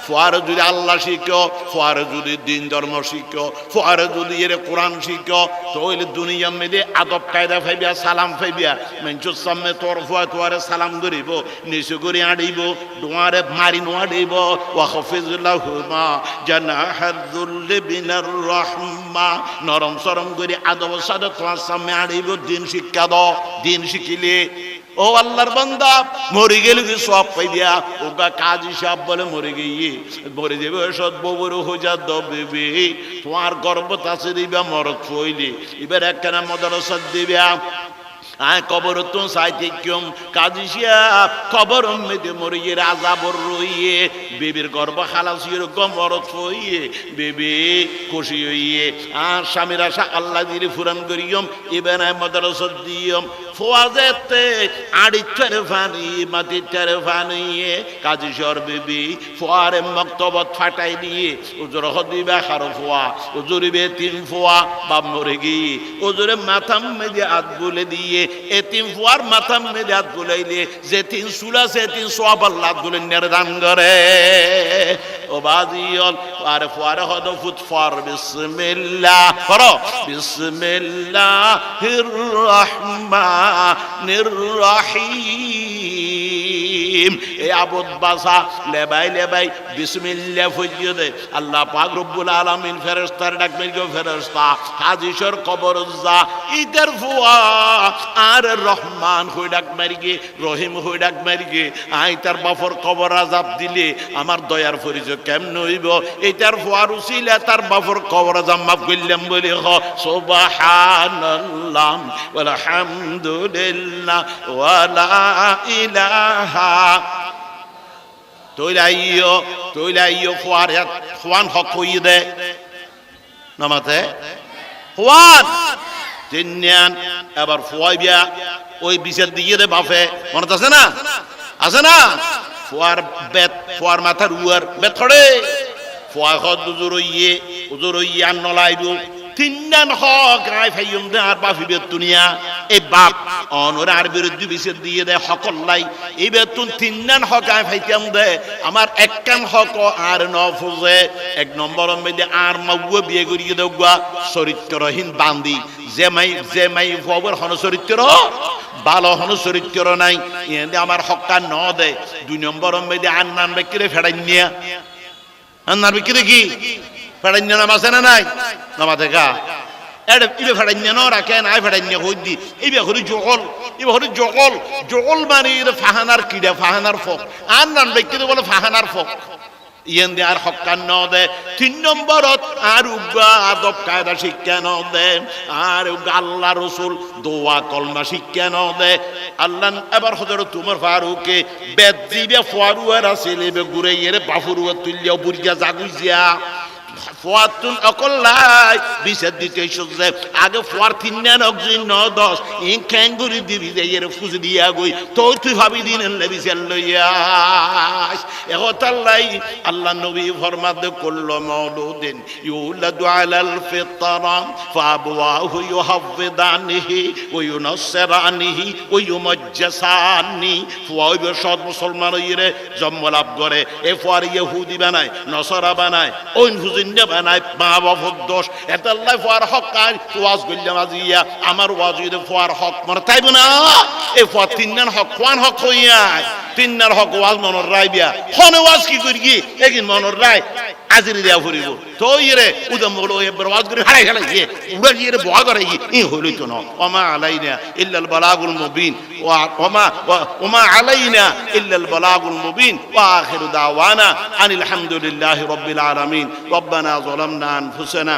ফুয়ারে যদি আল্লাহ শিখো, ফুয়ারে যদি দিন ধর্ম শিখো, ফুয়ারে যদি এর কোরআন শিখো, তাহলে দুনিয়ার মেয়েদের আদব কায়দা ফাইবিয়া, সালাম ফাইবিয়া। মেঞ্চুর সামনে তোর ফুয়া তোয়ারে সালাম করিব, নিচু করে আড়িব, তোমারে মারি নোয়াড়িব। ওয়াহফিজুল্লাহুমা জানাহাযুল্লি মিনার রাহমা, নরম সরম করে আদব সাদা তোমার সামনে আড়িব। দিন শিক্ষা দাও, দিন শিখিলে ও আল্লাহর বান্দা মরে গেলে কি সব পাইবিয়া। ওগা কাজী সাহেব বলে মরে গিয়ে মরে যাবে সদ বউর হোজা দবে, তোমার গর্বত আছে দিবা মরত হইলে এবার একখানা মাদ্রাসা দিবা। আয় কবর তো সাইতিকম কাজী সাহেব কবর মেদে মরিয়ে রাজাবর রইয়ে, বেবির গর্ব খালাসির গমরত হইয়ে, বেবি খুশি হইয়ে আর স্বামীর আশা আল্লাহ দিলে ফুরান করিয়ম। এবার মাদ্রাসা দিয়ম ফোয়াজেতে আড়ি চারে ফানি মাটি চারে ফানিয়ে কাজী সর বেবি ফোয়ারে মক্তবত ফাটাই দিয়ে উজুর হদিবা খারো ফোয়া উজুরিবে 3 ফোয়া বাপ মরে গিয়ে উজুরে মাথাম মেদে হাত বলে দিয়ে এ 3 ফোয়ার মাথাম মেদে হাত বুলাইলে যে 3 সুলা সে 3 সওয়াব আল্লাহ দুলেন নির্দান করে। ও বাজিয়ল আর ফোয়ারে হদ ফুতফার বিসমিল্লাহ করো, বিসমিল্লাহির রহমানির রহিম। এই আবদ বাসা লেবাই লেবাই বিসমিল্লাহ ফজিয়ে দে। আল্লাহ পাক রব্বুল আলামিন ফেরেশতার ডাকবেন গো ফেরেশতা হাজিসর কবর যা ইদার ফুয়া আর রহমান হই ডাক মারিগে, রহিম হই ডাক মারিগে। আই তার বাপর কবর আযাব দিলে আমার দয়ার পরিচয় কেমন হইব? এইটার ফুয়ার উসিলা তার বাপর কবর আযাব মাফ করলাম বলে হ সুবহানাল্লাহ ওয়াল হামদুলিল্লাহ ওয়ালা ইলাহা। তৈলাইও ফুয়ার ফুয়ান হক হইয়ে দে নামাতে ফুয়ান তিন্যান এবার ফুয়াইবিয়া ওই বিচার দিয়ে দে বাপে মনে আছে না? আছে না? ফুয়ার বেত ফুয়ার মাথার উয়ার বেত ধরে ফুয়া হদ উজুর হইয়ে আর নলাইব 3 হক রায় ফাইয়ম দে আর বাফিবে দুনিয়া। এই বাপ অনর আর বিরুদ্ধে বিচার দিয়ে দেয় হকল্লাই এই বেতুন 3 হক আয় ফাইতাম দে আমার একখান হক আর নফুজে। 1 নম্বর মধ্যে আর মাউয়া বিয়ে করিয়ে দেওয়া চরিত্রহীন বান্দি যে মাই ফবর হন চরিত্র ভালো হন চরিত্র নাই এনে আমার হক্কা ন দে। 2 নম্বর মধ্যে আর নাম বেকিরে ফেড়াই নিয়া আন্নার বেকিরে কি ফেড়াই নিয়া নাম আছে না নাই? নামাতে গা এড ইবে ফেড়াই ন রাখে না ফেড়াই নিয়া কই দি এই বে হরি জগল ইবে হরি জগল জগল মানে ফাহানার কিডা ফাহানার ফক আর নাম বেকিরে বলে ফাহানার ফক ইয়েন দে আর হক্কান ন দে। 3 নম্বরত আর উগা আদব কায়দা শিক্ষা ন দে আর উগা আল্লাহ রসুল দোয়া কলমা শিক্ষা ন দে। আল্লাহ এবার হযরত উমর ফারুকে বেদ দিবে ফারুয়ার আসলে বে গুরে এর বাফুরুয়া তুলিয়া বুরিয়া জাগুইয়া ফুয়াতুন অকল্লাই বিচার দিতে এসেছে আগে ফুয়ার 3 অক্সিজেন 9-10 ইন ক্যাঙ্গুরি দিবি যে এর ফুজ দিয়া গই তো তুই ভাবি দিন বিচার লইয়া এহতাল্লাই আল্লাহ নবী ফরমাদ করল মাউলুদিন ইউলাদু আলাল ফিতরা ফাবওয়াহু ইউহাফিদানিহি ওয়া ইউনাসসিরানিহি ওয়া ইউমাজ্জাসানি। ফুয়া সব মুসলমান হইরে জন্ম লাভ করে এ ফুয়ার ইহুদি বানায় নসরা বানায় ওই বানায় মা বাবার দোষ এটা আল্লাহ ফুয়ার হক আর ওয়াজ করলাম আজিয়া আমার ওয়াজ যদি ফুয়ার হক মনে তাইব না এই ফুয়া 3 হক কোন হক হইয়া 3 হক ওয়াজ মনের রায় বিয়া হনে ওয়াজ কি করি কি একদিন মনের রায় আজিরি দেয়া ফুরিব তো ইরে উদম হলো এবার ওয়াজ করে হারাই গেল গিয়ে উড়া গিয়ে বয়া করে ই হইল তো না ওমা আলাইনা ইল্লাল বালাগুল মুবিন ওমা আলাইনা ইল্লাল বালাগুল মুবিন ওয়া আখিরু দাওয়ানা আনিল হামদুলিল্লাহি রাব্বিল আলামিন। রব্বানা যালামনা আনফুসানা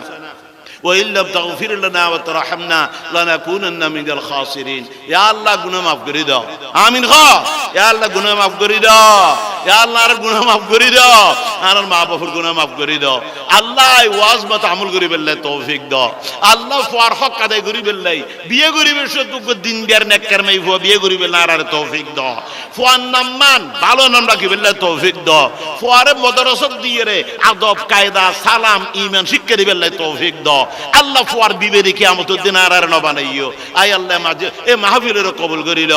وإن لم تغفر لنا وترحمنا لنكونن من الخاسرين. يا الله গুনাহ মাফ করে দাও আমিন খ يا الله গুনাহ মাফ করে দাও يا الله আর গুনাহ মাফ করে দাও আর মা বাবার গুনাহ মাফ করে দাও আল্লাহ ওয়াজ মত আমল করি বললে তৌফিক দাও আল্লাহ ফুয়ার হক আদায় করি বললে বিয়ে করিবে শুধু দিন বিয়ার নেককার মাই ফুয়া বিয়ে করি বললে আর তৌফিক দাও ফুয়ার নাম মান ভালো নাম রাখি বললে তৌফিক দাও ফুয়ারে মাদ্রাসা দিয়ে রে আদব কায়দা সালাম ঈমান শিক্ষা দি বললে তৌফিক দাও আল্লাহ ফুয়ার বিবেরি কিয়ামতের দিন আর না বানাইও আয় আল্লাহ মাঝে এ মাহফিলের কবুল করিল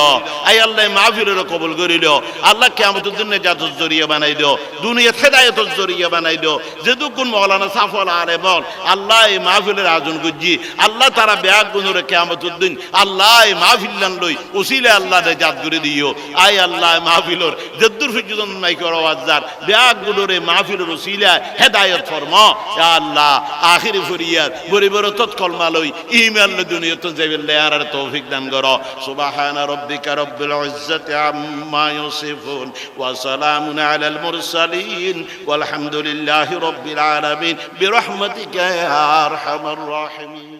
আয় আল্লাহ মাহফিলের কবুল করিল আল্লাহ কিয়ামতের দিন যা নাজাতের জরিয়া বানাই দিও, দুনিয়াত হেদায়েতের জরিয়া বানাই দিও। যেদুকুন মৌলানা সাফল আরে বল আল্লাহ এই মাহফিলের আয়োজন করছি, আল্লাহ তারা ব্যাগ গুনুরে কিয়ামতের দিন আল্লাহ এই মাহফিলান লই উসিলে আল্লাহ দে জাত করে দিও। আয় আল্লাহ মাহফিলর যদ্দুর ফিজুদন নাই করো আজার ব্যাগ গুনুরে মাহফিলের উসিলা হেদায়েত ফরমা ইয়া আল্লাহ। আখিরি ফরিয়াদ বরিবর তৎকলমা লই ইমান ল দুনিয়াত যাইবিল্লাহ আর তৌফিক দান করো। সুবহান রাব্বিকা রব্বিল ইজ্জাতি আম্মা ইয়াসিফুন ওয়া সালামুন আলাল মুরসালিন ওয়ালহামদুলিল্লাহি রব্বিল আলামিন বিরহমাতিকা ইয়া আরহামার রাহিমিন।